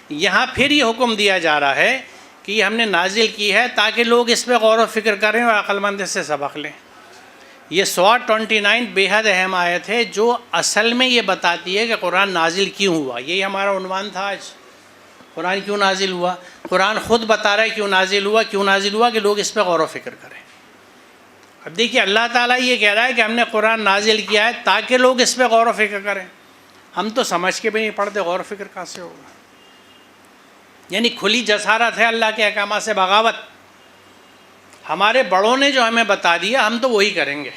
یہاں پھر یہ حکم دیا جا رہا ہے کہ یہ ہم نے نازل کی ہے تاکہ لوگ اس پہ غور و فکر کریں اور عقل مند سے سبق لیں۔ یہ 129 بے حد اہم آیت ہے جو اصل میں یہ بتاتی ہے کہ قرآن نازل کیوں ہوا۔ یہی ہمارا عنوان تھا آج، قرآن کیوں نازل ہوا۔ قرآن خود بتا رہا ہے کیوں نازل ہوا، کیوں نازل ہوا، کہ لوگ اس پہ غور و فکر کریں۔ اب دیکھیے اللہ تعالیٰ یہ کہہ رہا ہے کہ ہم نے قرآن نازل کیا ہے تاکہ لوگ اس پہ غور و فکر کریں۔ ہم تو سمجھ کے بھی نہیں پڑھتے، غور و فکر کہاں سے ہوگا؟ یعنی کھلی جسارت ہے اللہ کے احکامات سے بغاوت۔ ہمارے بڑوں نے جو ہمیں بتا دیا ہم تو وہی کریں گے۔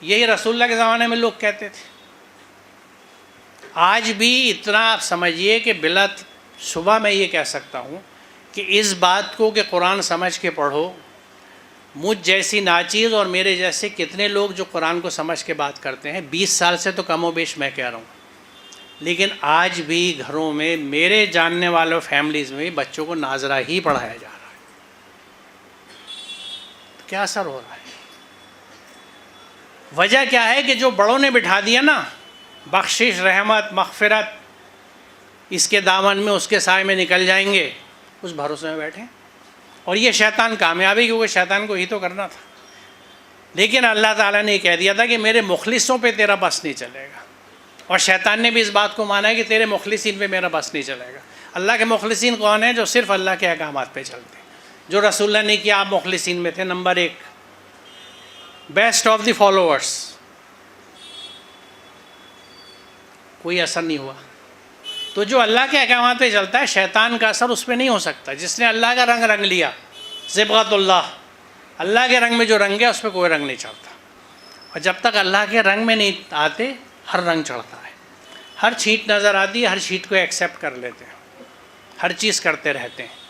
یہی رسول اللہ کے زمانے میں لوگ کہتے تھے۔ آج بھی اتنا آپ سمجھیے کہ بلا شبہ میں یہ کہہ سکتا ہوں کہ اس بات کو کہ قرآن سمجھ کے پڑھو، مجھ جیسی ناچیز اور میرے جیسے کتنے لوگ جو قرآن کو سمجھ کے بات کرتے ہیں، 20 سال سے تو کم و بیش میں کہہ رہا ہوں، لیکن آج بھی گھروں میں میرے جاننے والوں فیملیز میں بچوں کو ناظرہ ہی پڑھایا جا رہا ہے۔ تو کیا اثر ہو رہا ہے؟ وجہ کیا ہے کہ جو بڑوں نے بٹھا دیا نا، بخشش، رحمت، مغفرت اس کے دامن میں، اس کے سائے میں نکل جائیں گے، اس بھروسے میں بیٹھیں۔ اور یہ شیطان کامیابی، کیونکہ شیطان کو ہی تو کرنا تھا۔ لیکن اللہ تعالیٰ نے یہ کہہ دیا تھا کہ میرے مخلصوں پہ تیرا بس نہیں چلے گا، اور شیطان نے بھی اس بات کو مانا ہے کہ تیرے مخلصین پہ میرا بس نہیں چلے گا۔ اللہ کے مخلصین کون ہیں؟ جو صرف اللہ کے احکامات پہ چلتے ہیں۔ جو رسول اللہ نے کیا آپ مخلصین میں تھے، number 1، best of the followers. کوئی اثر نہیں ہوا۔ تو جو اللہ کے احکامات پہ چلتا ہے شیطان کا اثر اس پہ نہیں ہو سکتا۔ جس نے اللہ کا رنگ رنگ لیا، صبغۃ اللہ، اللہ کے رنگ میں جو رنگ ہے اس پہ کوئی رنگ نہیں چڑھتا۔ اور جب تک اللہ کے رنگ میں نہیں آتے ہر رنگ چڑھتا ہے۔ ہر چھینٹ نظر آتی ہے، ہر چھینٹ کو ایکسیپٹ کر لیتے ہیں، ہر چیز کرتے رہتے ہیں۔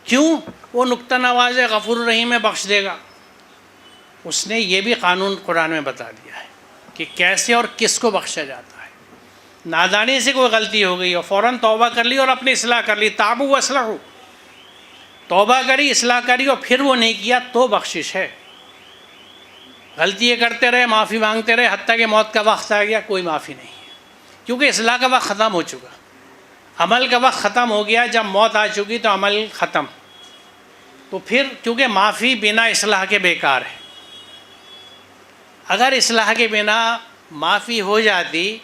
کیوں؟ وہ نقطہ نواز ہے، غفور الرحیم ہے، بخش دے گا۔ اس نے یہ بھی قانون قرآن میں بتا دیا ہے کہ کیسے اور کس کو بخشا جاتا ہے۔ نادانی سے کوئی غلطی ہو گئی اور فوراً توبہ کر لی اور اپنی اصلاح کر لی، تابو واصلحوا، توبہ کری، اصلاح کری اور پھر وہ نہیں کیا تو بخشش ہے۔ غلطی کرتے رہے، معافی مانگتے رہے، حتیٰ کہ موت کا وقت آ گیا، کوئی معافی نہیں ہے، کیونکہ اصلاح کا وقت ختم ہو چکا، عمل کا وقت ختم ہو گیا۔ جب موت آ چکی تو عمل ختم۔ تو پھر کیونکہ معافی بنا اصلاح کے بیکار ہے۔ اگر اصلاح کے بنا معافی ہو جاتی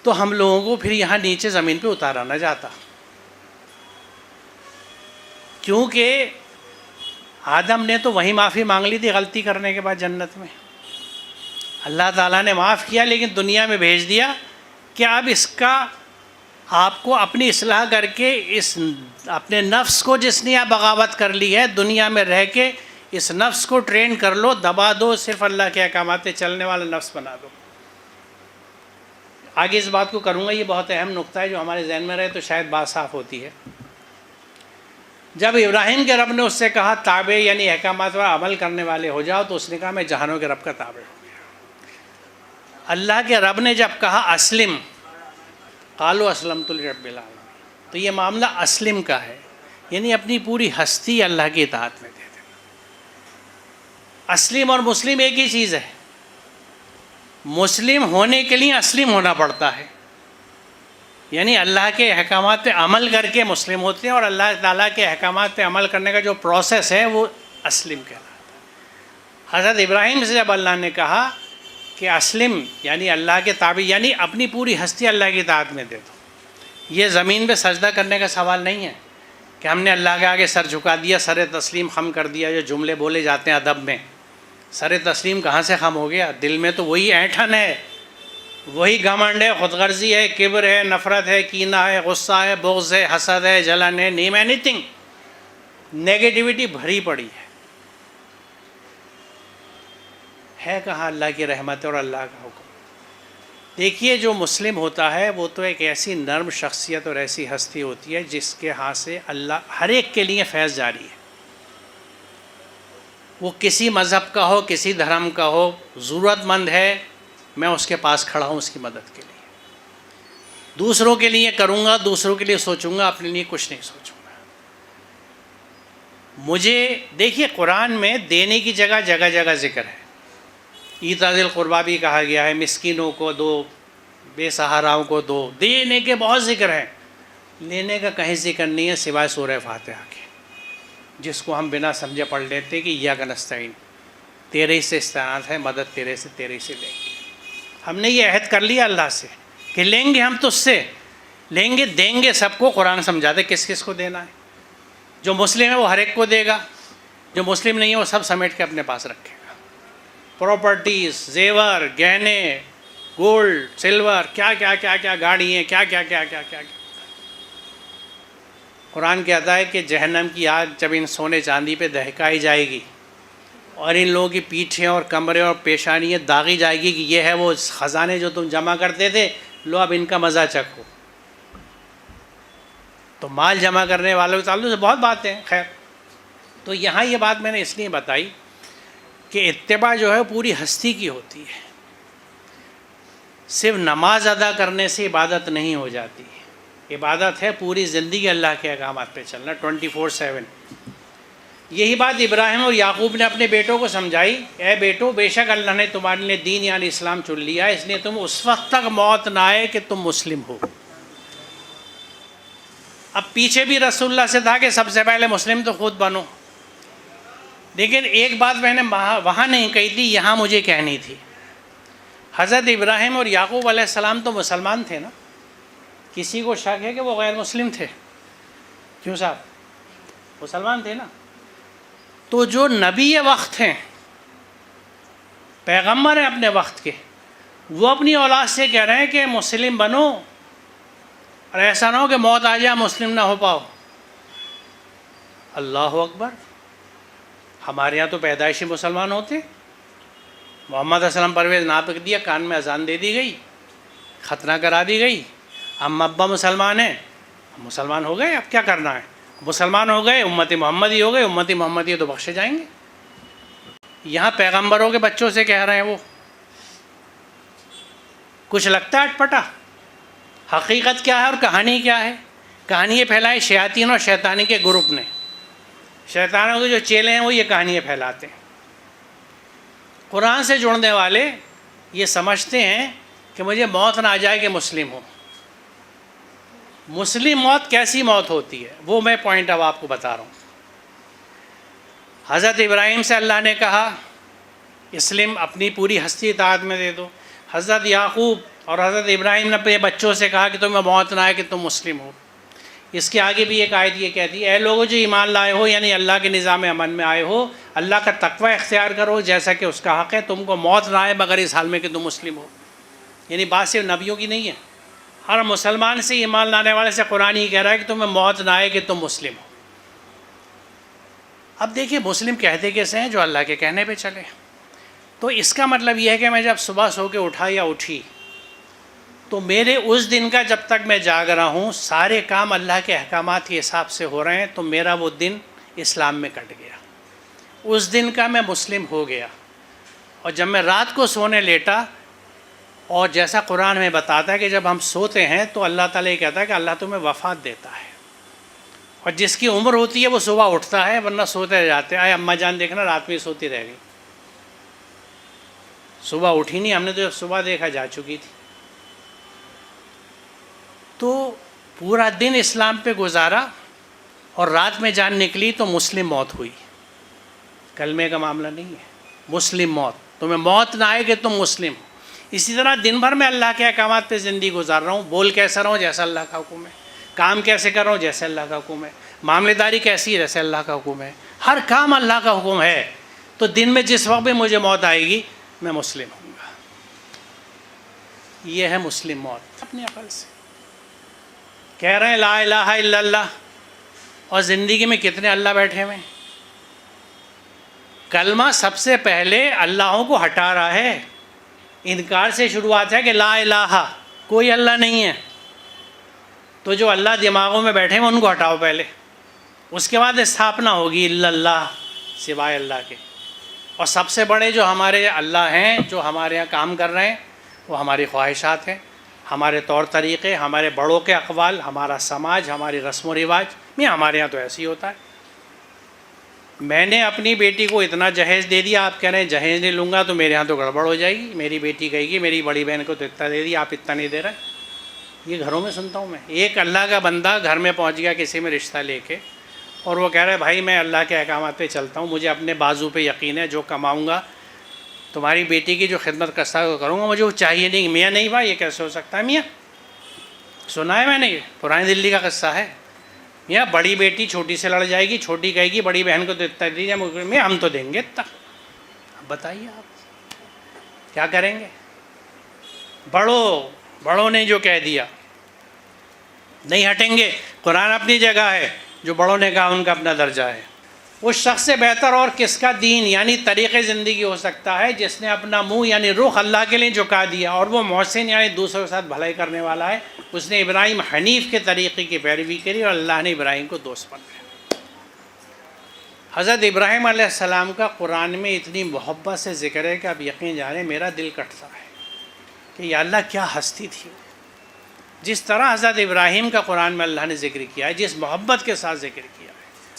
تو ہم لوگوں کو پھر یہاں نیچے زمین پہ اتارا نہ جاتا، کیونکہ آدم نے تو وہیں معافی مانگ لی تھی غلطی کرنے کے بعد جنت میں۔ اللہ تعالیٰ نے معاف کیا لیکن دنیا میں بھیج دیا کہ اب اس کا آپ کو اپنی اصلاح کر کے اس اپنے نفس کو جس نے آپ بغاوت کر لی ہے دنیا میں رہ کے اس نفس کو ٹرین کر لو، دبا دو، صرف اللہ کے احکامات چلنے والا نفس بنا دو۔ آگے اس بات کو کروں گا، یہ بہت اہم نقطہ ہے جو ہمارے ذہن میں رہے تو شاید بات صاف ہوتی ہے۔ جب ابراہیم کے رب نے اس سے کہا تابع یعنی احکامات پر عمل کرنے والے ہو جاؤ، تو اس نے کہا میں جہانوں کے رب کا تابع ہوں۔ اللہ کے رب نے جب کہا اسلم، قالوا اسلمت لرب العالمین، تو یہ معاملہ اسلم کا ہے، یعنی اپنی پوری ہستی اللہ کی اطاعت میں دے دینا۔ اسلم اور مسلم ایک ہی چیز ہے، مسلم ہونے کے لیے اسلم ہونا پڑتا ہے، یعنی اللہ کے احکامات پہ عمل کر کے مسلم ہوتے ہیں، اور اللہ تعالیٰ کے احکامات پہ عمل کرنے کا جو پروسیس ہے وہ اسلم کہلاتا ہے۔ حضرت ابراہیم سے جب اللہ نے کہا کہ اسلم یعنی اللہ کے تابع، یعنی اپنی پوری ہستی اللہ کی اطاعت میں دے دو، یہ زمین پہ سجدہ کرنے کا سوال نہیں ہے کہ ہم نے اللہ کے آگے سر جھکا دیا، سر تسلیم خم کر دیا، جو جملے بولے جاتے ہیں ادب میں۔ سر تسلیم کہاں سے خم ہو گیا؟ دل میں تو وہی اینٹھن ہے، وہی گھمنڈ ہے، خود غرضی ہے، کبر ہے، نفرت ہے، کینہ ہے، غصہ ہے، بغض ہے، حسد ہے، جلن ہے، نیم اینی تھنگ، نیگیٹیوٹی بھری پڑی ہے کہاں اللہ کی رحمت اور اللہ کا حکم؟ دیکھیے جو مسلم ہوتا ہے وہ تو ایک ایسی نرم شخصیت اور ایسی ہستی ہوتی ہے جس کے ہاتھ سے اللہ ہر ایک کے لیے فیض جاری ہے، وہ کسی مذہب کا ہو، کسی دھرم کا ہو، ضرورت مند ہے میں اس کے پاس کھڑا ہوں اس کی مدد کے لیے، دوسروں کے لیے کروں گا، دوسروں کے لیے سوچوں گا، اپنے لیے کچھ نہیں سوچوں گا۔ مجھے دیکھیے قرآن میں دینے کی جگہ جگہ جگہ ذکر ہے، ایتاء ذی القربیٰ بھی کہا گیا ہے، مسکینوں کو دو، بے سہاراؤں کو دو، دینے کے بہت ذکر ہیں، لینے کا کہیں ذکر نہیں ہے سوائے سورہ فاتحہ کے، جس کو ہم بنا سمجھے پڑھ لیتے کہ ایاک نستعین، تیرے ہی سے استعانت ہے، مدد تیرے سے، تیرے ہی سے لیں گے۔ ہم نے یہ عہد کر لیا اللہ سے کہ لیں گے، ہم تجھ سے لیں گے، دیں گے سب کو۔ قرآن سمجھاتے کس کس کو دینا ہے، جو مسلم ہے وہ ہر ایک کو دے گا، جو مسلم نہیں ہے وہ سب سمیٹ کے اپنے پاس رکھے گا۔ پراپرٹیز، زیور، گہنے، گولڈ، سلور، کیا کیا کیا کیا گاڑی ہیں، کیا کیا کیا کیا کیا کیا۔ قرآن کہتا ہے کہ جہنم کی آگ جب ان سونے چاندی پہ دہکائی جائے گی اور ان لوگوں کی پیٹھیں اور کمرے اور پیشانیاں داغی جائے گی کہ یہ ہے وہ خزانے جو تم جمع کرتے تھے، لو اب ان کا مزہ چکھو۔ تو مال جمع کرنے والوں کے تعلق سے بہت باتیں ہیں، خیر تو یہاں یہ بات میں نے اس لیے بتائی کہ اتباع جو ہے پوری ہستی کی ہوتی ہے، صرف نماز ادا کرنے سے عبادت نہیں ہو جاتی، عبادت ہے پوری زندگی اللہ کے احکامات پہ چلنا 24/7۔ یہی بات ابراہیم اور یعقوب نے اپنے بیٹوں کو سمجھائی، اے بیٹو بے شک اللہ نے تمہارے لیے دین یعنی اسلام چن لیا، اس لیے تم اس وقت تک موت نہ آئے کہ تم مسلم ہو۔ اب پیچھے بھی رسول اللہ سے تھا کہ سب سے پہلے مسلم تو خود بنو، لیکن ایک بات میں نے وہاں نہیں کہی تھی، یہاں مجھے کہنی تھی۔ حضرت ابراہیم اور یعقوب علیہ السلام تو مسلمان تھے نا، کسی کو شک ہے کہ وہ غیر مسلم تھے؟ کیوں صاحب؟ مسلمان تھے نا۔ تو جو نبی وقت ہیں، پیغمبر ہیں اپنے وقت کے، وہ اپنی اولاد سے کہہ رہے ہیں کہ مسلم بنو، اور ایسا نہ ہو کہ موت آ جائے مسلم نہ ہو پاؤ۔ اللہ اکبر! ہمارے یہاں تو پیدائشی مسلمان ہوتے، محمد صلی اللہ علیہ وسلم پرویز ناطق دیا، کان میں اذان دے دی گئی، ختنہ کرا دی گئی، ہم ابا مسلمان ہیں، مسلمان ہو گئے، اب کیا کرنا ہے؟ مسلمان ہو گئے، امت محمدی ہو گئے، امت محمدی تو بخشے جائیں گے۔ یہاں پیغمبروں کے بچوں سے کہہ رہے ہیں وہ، کچھ لگتا ہے اٹپٹا؟ حقیقت کیا ہے اور کہانی کیا ہے؟ کہانی یہ پھیلائی شیاطین اور شیطانی کے گروپ نے، شیطانوں کے جو چیلے ہیں وہ یہ کہانیاں پھیلاتے ہیں۔ قرآن سے جڑنے والے یہ سمجھتے ہیں کہ مجھے موت نہ آ جائے کہ مسلم ہوں۔ مسلم موت کیسی موت ہوتی ہے وہ میں پوائنٹ اب آپ کو بتا رہا ہوں۔ حضرت ابراہیم سے اللہ نے کہا اسلم، اپنی پوری ہستی اطاعت میں دے دو۔ حضرت یعقوب اور حضرت ابراہیم نے اپنے بچوں سے کہا کہ تمہیں موت نہ آئے کہ تم مسلم ہو۔ اس کے آگے بھی ایک آیت یہ کہتی ہے، اے لوگوں جو ایمان لائے ہو، یعنی اللہ کے نظام امن میں آئے ہو، اللہ کا تقوی اختیار کرو جیسا کہ اس کا حق ہے، تم کو موت نہ آئے مگر اس حال میں کہ تم مسلم ہو۔ یعنی بات صرف نبیوں کی نہیں ہے، ہر مسلمان سے، ایمان لانے والے سے قرآن ہی کہہ رہا ہے کہ تمہیں موت نہ آئے کہ تم مسلم ہو۔ اب دیکھیے مسلم کہتے کیسے ہیں؟ جو اللہ کے کہنے پہ چلے۔ تو اس کا مطلب یہ ہے کہ میں جب صبح سو کے اٹھا یا اٹھی تو میرے اس دن کا جب تک میں جاگ رہا ہوں سارے کام اللہ کے احکامات کے حساب سے ہو رہے ہیں، تو میرا وہ دن اسلام میں کٹ گیا، اس دن کا میں مسلم ہو گیا۔ اور جب میں رات کو سونے لیٹا، اور جیسا قرآن میں بتاتا ہے کہ جب ہم سوتے ہیں تو اللہ تعالیٰ یہ کہتا ہے کہ اللہ تمہیں وفات دیتا ہے، اور جس کی عمر ہوتی ہے وہ صبح اٹھتا ہے، ورنہ سوتے رہ جاتے ہیں۔ آئے اماں جان دیکھنا رات میں سوتی رہ گئی، صبح اٹھی نہیں، ہم نے تو جب صبح دیکھا جا چکی تھی۔ تو پورا دن اسلام پہ گزارا اور رات میں جان نکلی تو مسلم موت ہوئی۔ کلمے کا معاملہ نہیں ہے، مسلم موت، تمہیں موت نہ آئے کہ تم مسلم ہو۔ اسی طرح دن بھر میں اللہ کے احکامات پہ زندگی گزار رہا ہوں، بول کیسا رہا ہوں جیسا اللہ کا حکم ہے، کام کیسے کر رہا ہوں جیسے اللہ کا حکم ہے، معاملہ داری کیسی ہے جیسے اللہ کا حکم ہے، ہر کام اللہ کا حکم ہے۔ تو دن میں جس وقت بھی مجھے موت آئے گی میں مسلم ہوں گا۔ یہ ہے مسلم موت۔ اپنی عقل سے کہہ رہے ہیں لا الہ الا اللہ، اور زندگی میں کتنے اللہ بیٹھے ہوئے ہیں۔ کلمہ سب سے پہلے اللہوں کو ہٹا رہا ہے، انکار سے شروعات ہے کہ لا الہ، کوئی اللہ نہیں ہے۔ تو جو اللہ دماغوں میں بیٹھے ہیں ان کو ہٹاؤ پہلے، اس کے بعد استھاپنا ہوگی الا اللہ، سوائے اللہ کے۔ اور سب سے بڑے جو ہمارے اللہ ہیں جو ہمارے یہاں کام کر رہے ہیں وہ ہماری خواہشات ہیں، ہمارے طور طریقے، ہمارے بڑوں کے اقوال، ہمارا سماج، ہماری رسم و رواج۔ ہمارے یہاں تو ایسے ہی ہوتا ہے۔ میں نے اپنی بیٹی کو اتنا جہیز دے دیا، آپ کہہ رہے ہیں جہیز نہیں لوں گا تو میرے ہاں تو گڑبڑ ہو جائے گی۔ میری بیٹی کہے گی میری بڑی بہن کو تو اتنا دے دیا، آپ اتنا نہیں دے رہے۔ یہ گھروں میں سنتا ہوں میں۔ ایک اللہ کا بندہ گھر میں پہنچ گیا کسی میں رشتہ لے کے، اور وہ کہہ رہا ہے بھائی میں اللہ کے احکامات پہ چلتا ہوں، مجھے اپنے بازو پہ یقین ہے، جو کماؤں گا تمہاری بیٹی کی جو خدمت کرتا ہے کروں گا، مجھے وہ چاہیے نہیں۔ میاں نہیں بھائی یہ کیسے ہو سکتا ہے؟ میاں سنا ہے میں نے، یہ پرانی دلی کا قصہ ہے۔ میاں بڑی بیٹی چھوٹی سے لڑ جائے گی، چھوٹی کہے گی بڑی بہن کو تو اتنا دیجیے، میں ہم تو دیں گے اتنا۔ اب بتائیے آپ کیا کریں گے؟ بڑوں نے جو کہہ دیا نہیں ہٹیں گے۔ قرآن اپنی جگہ ہے، جو بڑوں نے کہا ان کا اپنا درجہ ہے۔ اس شخص سے بہتر اور کس کا دین یعنی طریقِ زندگی ہو سکتا ہے جس نے اپنا منہ یعنی رخ اللہ کے لیے جھکا دیا، اور وہ محسن یعنی دوسروں کے ساتھ بھلائی کرنے والا ہے۔ اس نے ابراہیم حنیف کے طریقے کی پیروی کری اور اللہ نے ابراہیم کو دوست بنایا۔ حضرت ابراہیم علیہ السلام کا قرآن میں اتنی محبت سے ذکر ہے کہ آپ یقین جانیں میرا دل کٹتا ہے کہ یا اللہ کیا ہستی تھی۔ جس طرح حضرت ابراہیم کا قرآن میں اللہ نے ذکر کیا ہے، جس محبت کے ساتھ ذکر کیا ہے،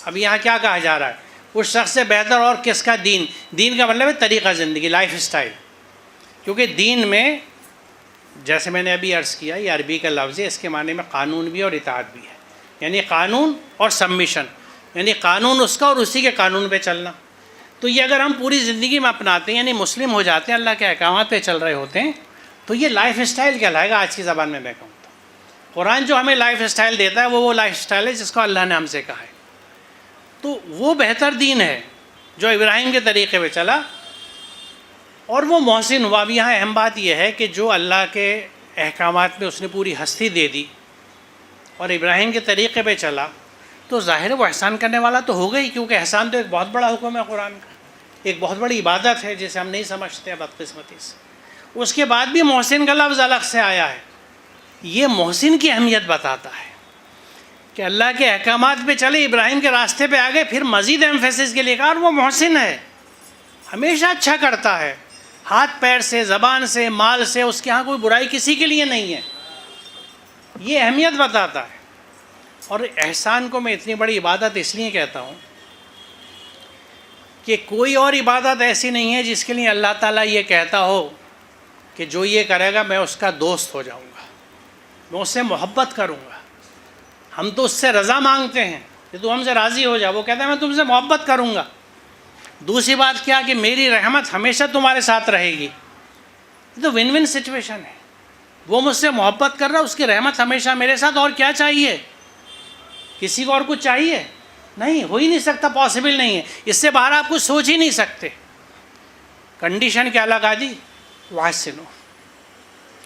اب یہاں کیا کہا جا رہا ہے؟ اس شخص سے بہتر اور کس کا دین؟ دین کا مطلب ہے طریقہ زندگی، لائف اسٹائل۔ کیونکہ دین میں جیسے میں نے ابھی عرض کیا یہ عربی کا لفظ ہے، اس کے معنی میں قانون بھی اور اطاعت بھی ہے، یعنی قانون اور سبمیشن، یعنی قانون اس کا اور اسی کے قانون پہ چلنا۔ تو یہ اگر ہم پوری زندگی میں اپناتے ہیں یعنی مسلم ہو جاتے ہیں، اللہ کے احکامات پہ چل رہے ہوتے ہیں، تو یہ لائف اسٹائل کہلائے گا آج کی زبان میں کہوں تو۔ قرآن جو ہمیں لائف اسٹائل دیتا ہے وہ لائف اسٹائل ہے جس کو اللہ نے ہم سے کہا ہے۔ تو وہ بہتر دین ہے جو ابراہیم کے طریقے پہ چلا اور وہ محسن ہوا۔ اب یہاں اہم بات یہ ہے کہ جو اللہ کے احکامات میں اس نے پوری ہستی دے دی اور ابراہیم کے طریقے پہ چلا، تو ظاہر وہ احسان کرنے والا تو ہوگا ہی، کیونکہ احسان تو ایک بہت بڑا حکم ہے قرآن کا، ایک بہت بڑی عبادت ہے جسے ہم نہیں سمجھتے بدقسمتی سے۔ اس کے بعد بھی محسن کا لفظ الگ سے آیا ہے، یہ محسن کی اہمیت بتاتا ہے کہ اللہ کے احکامات پہ چلے، ابراہیم کے راستے پہ آ گئے، پھر مزید ایمفیسس کے لیے کہا اور وہ محسن ہے، ہمیشہ اچھا کرتا ہے، ہاتھ پیر سے، زبان سے، مال سے، اس کے ہاں کوئی برائی کسی کے لیے نہیں ہے۔ یہ اہمیت بتاتا ہے۔ اور احسان کو میں اتنی بڑی عبادت اس لیے کہتا ہوں کہ کوئی اور عبادت ایسی نہیں ہے جس کے لیے اللہ تعالیٰ یہ کہتا ہو کہ جو یہ کرے گا میں اس کا دوست ہو جاؤں گا، میں اس سے محبت کروں گا۔ ہم تو اس سے رضا مانگتے ہیں کہ تو ہم سے راضی ہو جا، وہ کہتا ہے میں تم سے محبت کروں گا۔ دوسری بات کیا کہ میری رحمت ہمیشہ تمہارے ساتھ رہے گی۔ یہ تو ون ون سچویشن ہے، وہ مجھ سے محبت کر رہا، اس کی رحمت ہمیشہ میرے ساتھ، اور کیا چاہیے؟ کسی کو اور کچھ چاہیے؟ نہیں، ہو ہی نہیں سکتا، پاسبل نہیں ہے، اس سے باہر آپ کچھ سوچ ہی نہیں سکتے۔ کنڈیشن کیا لگا دی؟ واحسنو،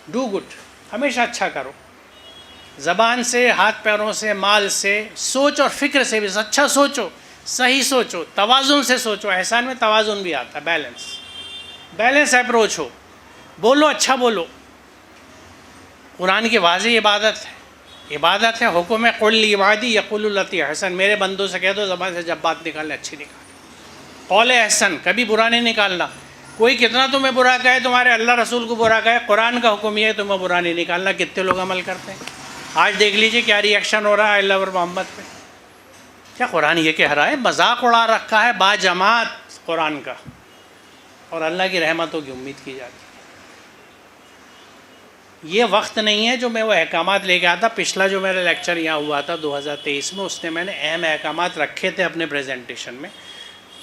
ڈو گڈ، ہمیشہ اچھا کرو۔ زبان سے، ہاتھ پیروں سے، مال سے، سوچ اور فکر سے بھی اچھا سوچو، صحیح سوچو، توازن سے سوچو۔ احسان میں توازن بھی آتا ہے، بیلنس اپروچ ہو، بولو اچھا بولو۔ قرآن کی واضح عبادت ہے، حکم ہے قل لعبادی یقولوا التی احسن، میرے بندوں سے کہہ دو زبان سے جب بات نکالنے اچھی نکال، قول احسن، کبھی برا نہیں نکالنا۔ کوئی کتنا تمہیں برا کہے، تمہارے اللہ رسول کو برا کہے، قرآن کا حکم یہ ہے تمہیں برا نہیں نکالنا۔ کتنے لوگ عمل کرتے ہیں؟ آج دیکھ لیجئے کیا ری ایکشن ہو رہا ہے اللہ اور محمد پہ۔ کیا قرآن یہ کہہ رہا ہے؟ مذاق اڑا رکھا ہے با جماعت قرآن کا، اور اللہ کی رحمتوں کی امید کی جاتی ہے۔ یہ وقت نہیں ہے جو میں وہ احکامات لے کے آتا۔ پچھلا جو میرا لیکچر یہاں ہوا تھا 2023 میں، اس نے میں نے اہم احکامات رکھے تھے اپنے پریزنٹیشن میں،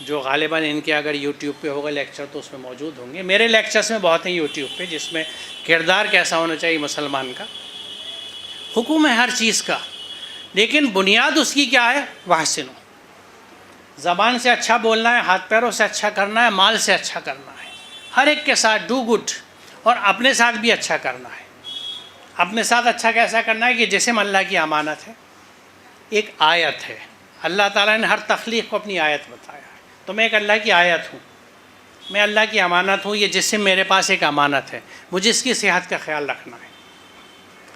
جو غالباً ان کے اگر یوٹیوب پہ ہوگا لیکچر تو اس میں موجود ہوں گے۔ میرے لیکچرز میں بہت ہیں یوٹیوب پہ، جس میں کردار کیسا ہونا چاہیے مسلمان کا، حکم ہے ہر چیز کا، لیکن بنیاد اس کی کیا ہے؟ واحسنو، زبان سے اچھا بولنا ہے، ہاتھ پیروں سے اچھا کرنا ہے، مال سے اچھا کرنا ہے، ہر ایک کے ساتھ ڈو گڈ، اور اپنے ساتھ بھی اچھا کرنا ہے۔ اپنے ساتھ اچھا کیسا کرنا ہے کہ جسم اللہ کی امانت ہے، ایک آیت ہے، اللہ تعالیٰ نے ہر تخلیق کو اپنی آیت بتایا ہے، تو میں ایک اللہ کی آیت ہوں، میں اللہ کی امانت ہوں، یہ جسم میرے پاس ایک امانت ہے، مجھے اس کی صحت کا خیال رکھنا ہے۔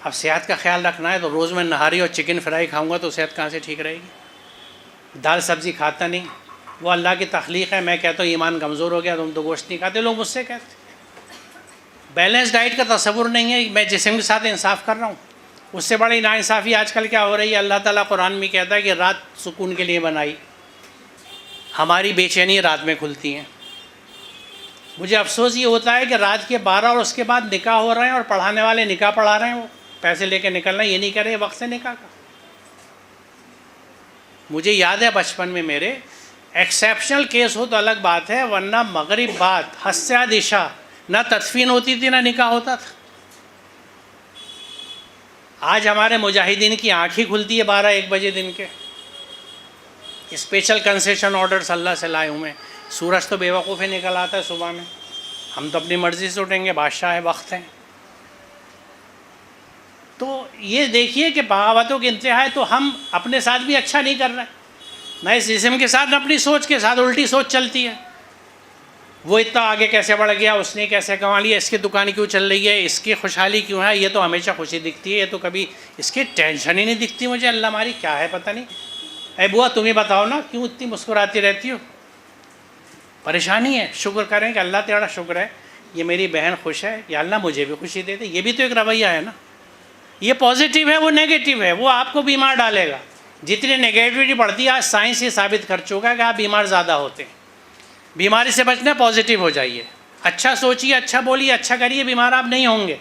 اب صحت کا خیال رکھنا ہے تو روز میں نہاری اور چکن فرائی کھاؤں گا تو صحت کہاں سے ٹھیک رہے گی؟ دال سبزی کھاتا نہیں، وہ اللہ کی تخلیق ہے، میں کہتا ہوں ایمان کمزور ہو گیا تم تو گوشت نہیں کھاتے، لوگ مجھ سے کہتے۔ بیلنس ڈائٹ کا تصور نہیں ہے، میں جسم کے ساتھ انصاف کر رہا ہوں۔ اس سے بڑی ناانصافی آج کل کیا ہو رہی ہے؟ اللہ تعالیٰ قرآن میں کہتا ہے کہ رات سکون کے لیے بنائی، ہماری بے چینی رات میں کھلتی ہیں۔ مجھے افسوس یہ ہوتا ہے کہ رات کے 12 اور اس کے بعد نکاح ہو رہے ہیں، اور پڑھانے والے نکاح پڑھا رہے ہیں، وہ پیسے لے کے نکلنا، یہ نہیں کر رہے وقت سے نکاح کا۔ مجھے یاد ہے بچپن میں میرے ایکسیپشنل کیس ہو تو الگ بات ہے، ورنہ مغرب بعد حسیہ دشا نہ تدفین ہوتی تھی نہ نکاح ہوتا تھا۔ آج ہمارے مجاہدین کی آنکھ ہی کھلتی ہے 12-1 بجے دن کے۔ اسپیشل کنسیشن آرڈرز اللہ سے لائے ہوئے ہیں۔ سورج تو بے وقوف ہی نکل آتا ہے صبح میں، ہم تو اپنی مرضی سے اٹھیں گے، بادشاہ وقت ہیں۔ تو یہ دیکھیے کہ بغاوتوں کی انتہا ہے، تو ہم اپنے ساتھ بھی اچھا نہیں کر رہے، نہ اس جسم کے ساتھ نہ اپنی سوچ کے ساتھ، الٹی سوچ چلتی ہے۔ وہ اتنا آگے کیسے بڑھ گیا، اس نے کیسے کما لیا، اس کی دکان کیوں چل رہی ہے، اس کی خوشحالی کیوں ہے، یہ تو ہمیشہ خوشی دکھتی ہے، یہ تو کبھی اس کی ٹینشن ہی نہیں دکھتی مجھے، اللہ ہماری کیا ہے پتہ نہیں۔ اے بوا تم ہی بتاؤ نا کیوں اتنی مسکراتی رہتی ہو؟ پریشانی ہے، شکر کریں کہ اللہ تیرا شکر ہے یہ میری بہن خوش ہے، یا اللہ مجھے بھی خوشی دے دے، یہ بھی تو ایک رویہ ہے نا۔ یہ پازیٹیو ہے، وہ نیگیٹو ہے، وہ آپ کو بیمار ڈالے گا۔ جتنی نیگیٹیوٹی بڑھتی ہے، آج سائنس یہ ثابت کر چکا ہے کہ آپ بیمار زیادہ ہوتے ہیں۔ بیماری سے بچنا، پازیٹیو ہو جائیے، اچھا سوچیے، اچھا بولیے، اچھا کریے، بیمار آپ نہیں ہوں گے۔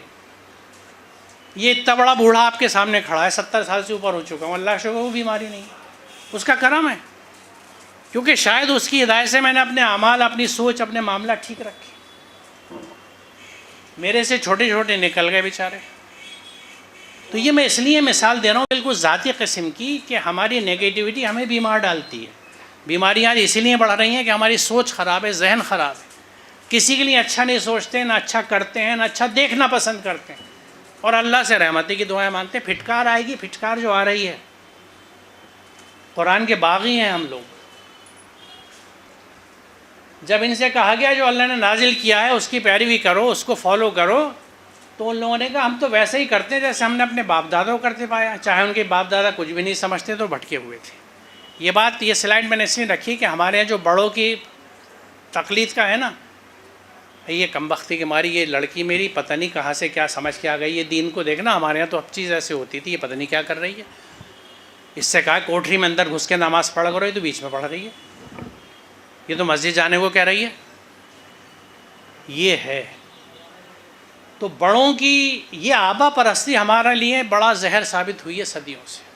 یہ اتنا بڑا بوڑھا آپ کے سامنے کھڑا ہے، 70 سال سے اوپر ہو چکا ہوں، اللہ شکر وہ بیماری نہیں ہے، اس کا کرم ہے، کیونکہ شاید اس کی ہدایت سے میں نے اپنے اعمال، اپنی سوچ، اپنے معاملہ ٹھیک رکھے۔ میرے سے چھوٹے چھوٹے نکل گئے بیچارے۔ تو یہ میں اس لیے مثال دے رہا ہوں بالکل ذاتی قسم کی، کہ ہماری نیگیٹیوٹی ہمیں بیمار ڈالتی ہے۔ بیماریاں اسی لیے بڑھ رہی ہیں کہ ہماری سوچ خراب ہے، ذہن خراب ہے، کسی کے لیے اچھا نہیں سوچتے، نہ اچھا کرتے ہیں، نہ اچھا دیکھنا پسند کرتے ہیں، اور اللہ سے رحمتی کی دعائیں مانگتے ہیں۔ پھٹکار آئے گی، پھٹکار جو آ رہی ہے، قرآن کے باغی ہیں ہم لوگ۔ جب ان سے کہا گیا جو اللہ نے نازل کیا ہے اس کی پیروی کرو، اس کو فالو کرو، تو ان لوگوں نے کہا ہم تو ویسے ہی کرتے ہیں جیسے ہم نے اپنے باپ دادا کو کرتے پایا، چاہے ان کے باپ دادا کچھ بھی نہیں سمجھتے تو بھٹکے ہوئے تھے۔ یہ بات، یہ سلائڈ میں نے اس لیے رکھی کہ ہمارے یہاں جو بڑوں کی تقلید کا ہے نا، یہ کمبختی کی ماری، یہ لڑکی میری پتہ نہیں کہاں سے کیا سمجھ کے آ گئی، یہ دین کو دیکھنا، ہمارے یہاں تو اب چیز ایسے ہوتی تھی، یہ پتہ نہیں کیا کر رہی ہے۔ اس سے کہا کوٹری میں اندر گھس کے نماز پڑھا کرو، یہ تو بیچ میں پڑھ رہی ہے، یہ تو مسجد جانے کو کہہ رہی ہے۔ یہ ہے تو بڑوں کی یہ آبا پرستی ہمارے لیے بڑا زہر ثابت ہوئی ہے صدیوں سے۔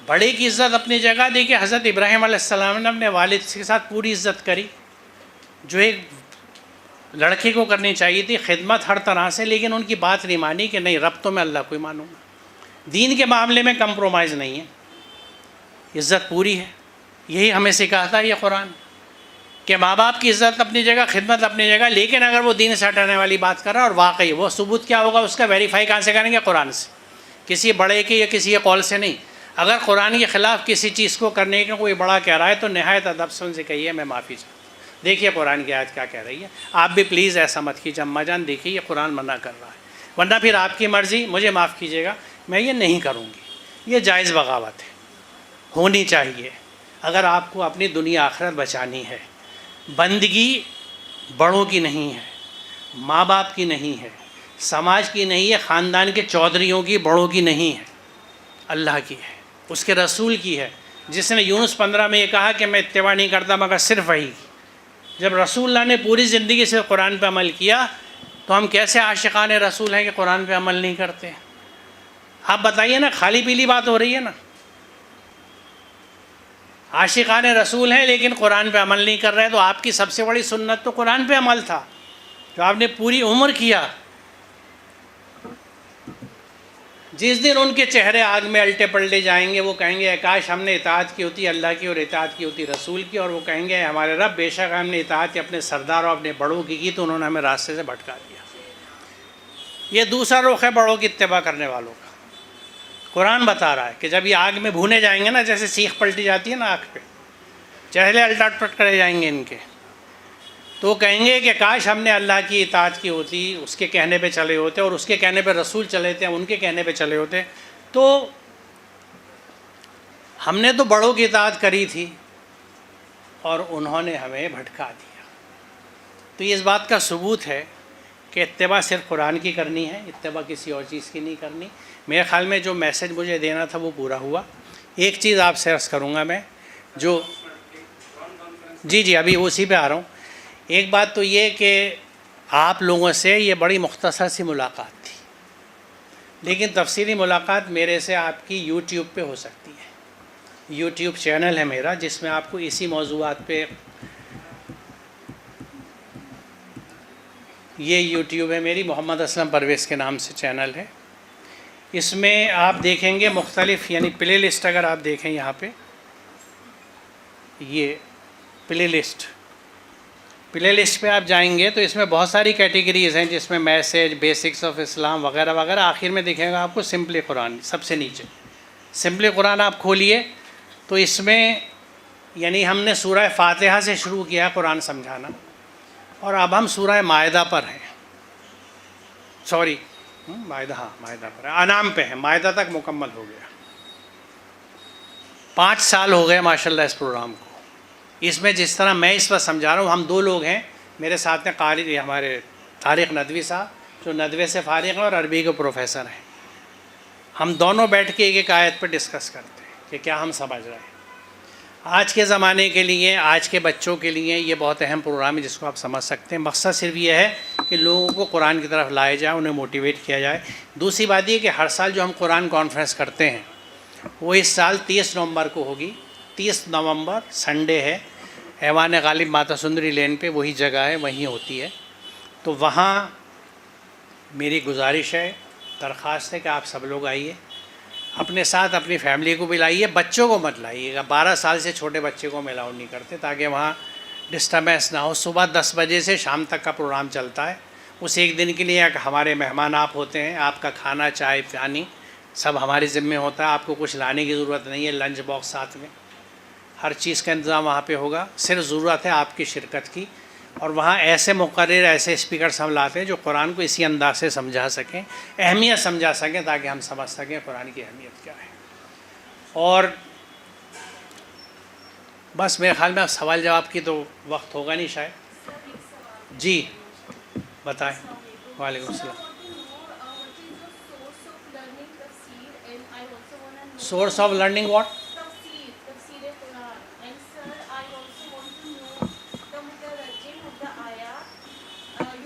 بڑے کی عزت اپنی جگہ، دیکھیے حضرت ابراہیم علیہ السلام نے اپنے والد کے ساتھ پوری عزت کری، جو ایک لڑکے کو کرنی چاہیے تھی، خدمت ہر طرح سے، لیکن ان کی بات نہیں مانی کہ نہیں رب تو میں اللہ کو ہی مانوں گا، دین کے معاملے میں کمپرومائز نہیں ہے، عزت پوری ہے۔ یہی ہمیں سکھاتا ہے یہ قرآن، کہ ماں باپ کی عزت اپنی جگہ، خدمت اپنی جگہ، لیکن اگر وہ دین سے ہٹانے والی بات کر رہا ہے، اور واقعی وہ ثبوت کیا ہوگا اس کا، ویریفائی کہاں سے کریں گے؟ قرآن سے۔ کسی بڑے کے یا کسی قول سے نہیں. اگر قرآن کے خلاف کسی چیز کو کرنے کا کوئی بڑا کہہ رہا ہے تو نہایت ادب سے ان سے کہیے میں معافی چاہتا ہوں. دیکھیے قرآن کی آیت کیا کہہ رہی ہے. آپ بھی پلیز ایسا مت کیجیے اماں جان, دیکھیے یہ قرآن منع کر رہا ہے, ورنہ پھر آپ کی مرضی, مجھے معاف کیجیے گا میں یہ نہیں کروں گی. یہ جائز بغاوت ہے, ہونی چاہیے. اگر آپ کو اپنی دنیا آخرت بچانی ہے, بندگی بڑوں کی نہیں ہے, ماں باپ کی نہیں ہے, سماج کی نہیں ہے, خاندان کے چودھریوں کی, بڑوں کی نہیں ہے, اللہ کی ہے, اس کے رسول کی ہے. جس نے یونس 15 میں یہ کہا کہ میں اتباع نہیں کرتا مگر صرف وہی کی. جب رسول اللہ نے پوری زندگی سے قرآن پہ عمل کیا تو ہم کیسے عاشقان رسول ہیں کہ قرآن پہ عمل نہیں کرتے ہیں؟ آپ بتائیے نا, خالی پیلی بات ہو رہی ہے نا. عاشقان رسول ہیں لیکن قرآن پہ عمل نہیں کر رہے, تو آپ کی سب سے بڑی سنت تو قرآن پہ عمل تھا جو آپ نے پوری عمر کیا. جس دن ان کے چہرے آگ میں الٹے پلٹے جائیں گے وہ کہیں گے کاش ہم نے اطاعت کی ہوتی اللہ کی اور اطاعت کی ہوتی رسول کی, اور وہ کہیں گے ہمارے رب بے شک ہم نے اطاعت اپنے سردار اور اپنے بڑوں کی تو انہوں نے ہمیں راستے سے بھٹکا دیا. یہ دوسرا رخ ہے بڑوں کی اتباع کرنے والوں کا. قرآن بتا رہا ہے کہ جب یہ آگ میں بھونے جائیں گے نا, جیسے سیخ پلٹی جاتی ہے نا آگ پہ, چہرے الٹٹ پلٹ کرے جائیں گے ان کے, تو کہیں گے کہ کاش ہم نے اللہ کی اطاعت کی ہوتی, اس کے کہنے پہ چلے ہوتے, اور اس کے کہنے پہ رسول چلے تھے, ان کے کہنے پہ چلے ہوتے, تو ہم نے تو بڑوں کی اطاعت کری تھی اور انہوں نے ہمیں بھٹکا دیا. تو یہ اس بات کا ثبوت ہے کہ اتباع صرف قرآن کی کرنی ہے, اتباع کسی اور چیز کی نہیں کرنی. میرے خیال میں جو میسج مجھے دینا تھا وہ پورا ہوا. ایک چیز آپ سے عرض کروں گا میں, جو جی ابھی اسی پہ آ رہا ہوں. ایک بات تو یہ کہ آپ لوگوں سے یہ بڑی مختصر سی ملاقات تھی, لیکن تفصیلی ملاقات میرے سے آپ کی یوٹیوب پہ ہو سکتی ہے. یوٹیوب چینل ہے میرا جس میں آپ کو اسی موضوعات پہ, یہ یوٹیوب ہے میری, محمد اسلم پرویز کے نام سے چینل ہے. اس میں آپ دیکھیں گے مختلف, یعنی پلے لسٹ اگر آپ دیکھیں یہاں پہ, یہ پلے لسٹ پہ آپ جائیں گے تو اس میں بہت ساری کیٹیگریز ہیں, جس میں میسیج, بیسکس آف اسلام وغیرہ وغیرہ. آخر میں دکھے گا آپ کو سمپلی قرآن, سب سے نیچے سمپلی قرآن آپ کھولیے تو اس میں یعنی ہم نے سورہ فاتحہ سے شروع کیا قرآن سمجھانا, اور اب ہم سورہ مائدہ پر ہیں, سوری مائدہ پر ہے, انعام پہ ہیں, مائدہ تک مکمل ہو گیا. 5 سال ہو گئے ماشاءاللہ اس پروگرام کو. اس میں جس طرح میں اس وقت سمجھا رہا ہوں, ہم 2 لوگ ہیں میرے ساتھ میں, قاری ہمارے طارق ندوی صاحب جو ندوے سے فارغ ہیں اور عربی کے پروفیسر ہیں. ہم دونوں بیٹھ کے ایک آیت پہ ڈسکس کرتے ہیں کہ کیا ہم سمجھ رہے ہیں. آج کے زمانے کے لیے, آج کے بچوں کے لیے یہ بہت اہم پروگرام ہے جس کو آپ سمجھ سکتے ہیں. مقصد صرف یہ ہے کہ لوگوں کو قرآن کی طرف لائے جائے, انہیں موٹیویٹ کیا جائے. دوسری بات یہ کہ ہر سال جو ہم قرآن کانفرنس کرتے ہیں وہ اس سال 30 نومبر کو ہوگی. 30 نومبر سنڈے ہے, ایوان غالب ماتا سندری لین پہ وہی جگہ ہے, وہیں ہوتی ہے. تو وہاں میری گزارش ہے, درخواست ہے کہ آپ سب لوگ آئیے, اپنے ساتھ اپنی فیملی کو بھی لائیے, بچوں کو مت لائیے گا. 12 سال سے چھوٹے بچے کو ہم الاؤ نہیں کرتے تاکہ وہاں ڈسٹربینس نہ ہو. صبح 10 بجے سے شام تک کا پروگرام چلتا ہے. اس ایک دن کے لیے ہمارے مہمان آپ ہوتے ہیں, آپ کا کھانا, چائے, پانی سب ہمارے ذمے ہوتا ہے. آپ کو کچھ لانے کی ضرورت نہیں ہے, لنچ باکس ساتھ میں, ہر چیز کا انتظام وہاں پہ ہوگا. صرف ضرورت ہے آپ کی شرکت کی. اور وہاں ایسے مقرر, ایسے اسپیکرس ہم لاتے ہیں جو قرآن کو اسی انداز سے سمجھا سکیں, اہمیت سمجھا سکیں, تاکہ ہم سمجھ سکیں قرآن کی اہمیت کیا ہے. اور بس میرے خیال میں اب سوال جواب کی تو وقت ہوگا نہیں شاید. جی بتائیں. وعلیکم السلام. Source of learning what?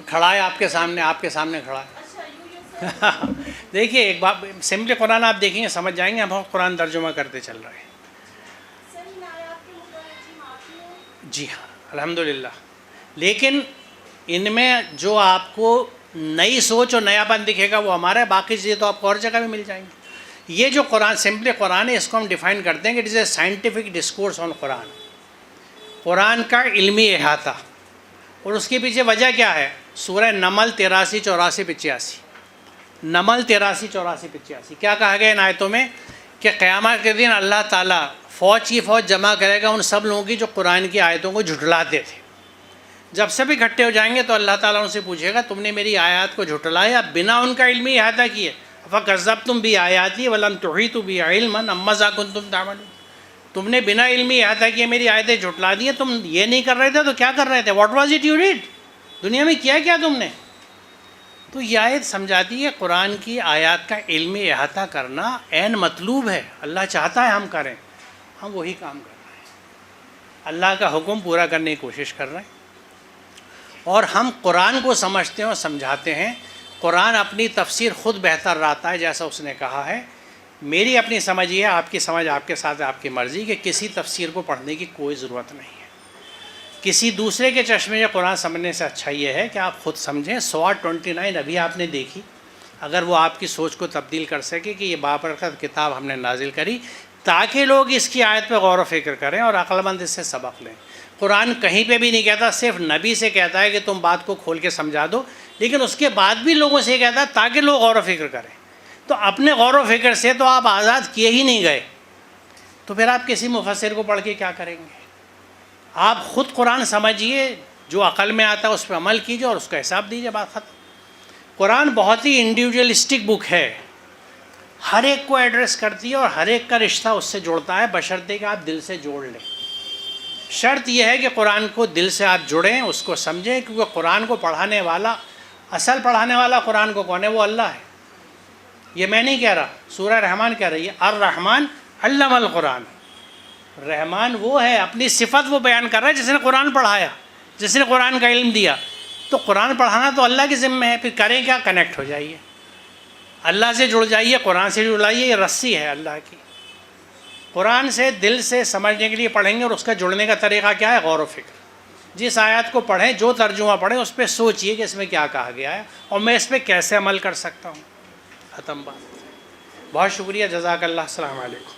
کھڑا ہے آپ کے سامنے کھڑا ہے. دیکھیے ایک بات, سمپلی قرآن آپ دیکھیں گے سمجھ جائیں گے. ہم قرآن ترجمہ کرتے چل رہے ہیں. جی ہاں الحمدللہ. لیکن ان میں جو آپ کو نئی سوچ اور نیا پن دکھے گا وہ ہمارا ہے, باقی چیزیں تو آپ کو اور جگہ بھی مل جائیں گی. یہ جو قرآن سمپلی قرآن ہے, اس کو ہم ڈیفائن کرتے ہیں کہ it is a scientific discourse on Quran. Quran کا علمی احاطہ, اور اس کے پیچھے وجہ کیا ہے؟ سورہ نمل 83, 84, 85. نمل 83, 84, 85. کیا کہا گیا ان آیتوں میں کہ قیامت کے دن اللہ تعالیٰ فوج کی فوج جمع کرے گا ان سب لوگوں کی جو قرآن کی آیتوں کو جھٹلاتے تھے. جب سب اکٹھے ہو جائیں گے تو اللہ تعالیٰ ان سے پوچھے گا تم نے میری آیات کو جھٹلایا بنا ان کا علمی احاطہ کیے. فَكَذَّبْتُمْ بِآيَاتِي وَلَمْ تُحِيطُوا بِهَا عِلْمًا عَمَّا كُنتُمْ تَعْمَلُونَ. تم نے بنا علمی احاطہ کیے میری آیتیں جھٹلا دی. تم یہ نہیں کر رہے تھے تو کیا کر رہے تھے؟ What was it you did? دنیا میں کیا تم نے؟ تو یہ آیت سمجھاتی ہے قرآن کی آیات کا علمی احاطہ کرنا عین مطلوب ہے. اللہ چاہتا ہے ہم کریں, ہم وہی کام کر رہے ہیں. اللہ کا حکم پورا کرنے کی کوشش کر رہے ہیں اور ہم قرآن کو سمجھتے ہیں اور سمجھاتے ہیں. قرآن اپنی تفسیر خود بہتر رہتا ہے جیسا اس نے کہا ہے. میری اپنی سمجھ یہ ہے, آپ کی سمجھ آپ کے ساتھ آپ کی مرضی, کہ کسی تفسیر کو پڑھنے کی کوئی ضرورت نہیں ہے. کسی دوسرے کے چشمے سے قرآن سمجھنے سے اچھا یہ ہے کہ آپ خود سمجھیں. سواد 29 ابھی آپ نے دیکھی, اگر وہ آپ کی سوچ کو تبدیل کر سکے کہ یہ بابرکت کتاب ہم نے نازل کری تاکہ لوگ اس کی آیت پہ غور و فکر کریں اور عقل مند اس سے سبق لیں. قرآن کہیں پہ بھی نہیں کہتا, صرف نبی سے کہتا ہے کہ تم بات کو کھول کے سمجھا دو, لیکن اس کے بعد بھی لوگوں سے کہتا ہے تاکہ لوگ غور و فکر کریں. تو اپنے غور و فکر سے تو آپ آزاد کیے ہی نہیں گئے, تو پھر آپ کسی مفسر کو پڑھ کے کیا کریں گے؟ آپ خود قرآن سمجھیے, جو عقل میں آتا ہے اس پہ عمل کیجیے اور اس کا حساب دیجیے, بات ختم. قرآن بہت ہی انڈیویجولسٹک بک ہے, ہر ایک کو ایڈریس کرتی ہے اور ہر ایک کا رشتہ اس سے جوڑتا ہے, بشرطے کہ آپ دل سے جوڑ لیں. شرط یہ ہے کہ قرآن کو دل سے آپ جڑیں, اس کو سمجھیں, کیونکہ قرآن کو پڑھانے والا, اصل پڑھانے والا قرآن کو کون ہے؟ وہ اللہ ہے. یہ میں نہیں کہہ رہا, سورہ رحمان کہہ رہی ہے, الرحمن علم القرآن. رحمان وہ ہے, اپنی صفت وہ بیان کر رہا ہے جس نے قرآن پڑھایا, جس نے قرآن کا علم دیا. تو قرآن پڑھانا تو اللہ کے ذمہ ہے. پھر کریں کیا؟ کنیکٹ ہو جائیے, اللہ سے جڑ جائیے, قرآن سے جڑ جائیے. یہ رسی ہے اللہ کی. قرآن سے دل سے سمجھنے کے لیے پڑھیں گے, اور اس کا جڑنے کا طریقہ کیا ہے؟ غور و فکر. جس آیات کو پڑھیں, جو ترجمہ پڑھیں, اس پہ سوچئے کہ اس میں کیا کہا گیا ہے اور میں اس پہ کیسے عمل کر سکتا ہوں. ختم بات. بہت شکریہ, جزاک اللہ, السلام علیکم.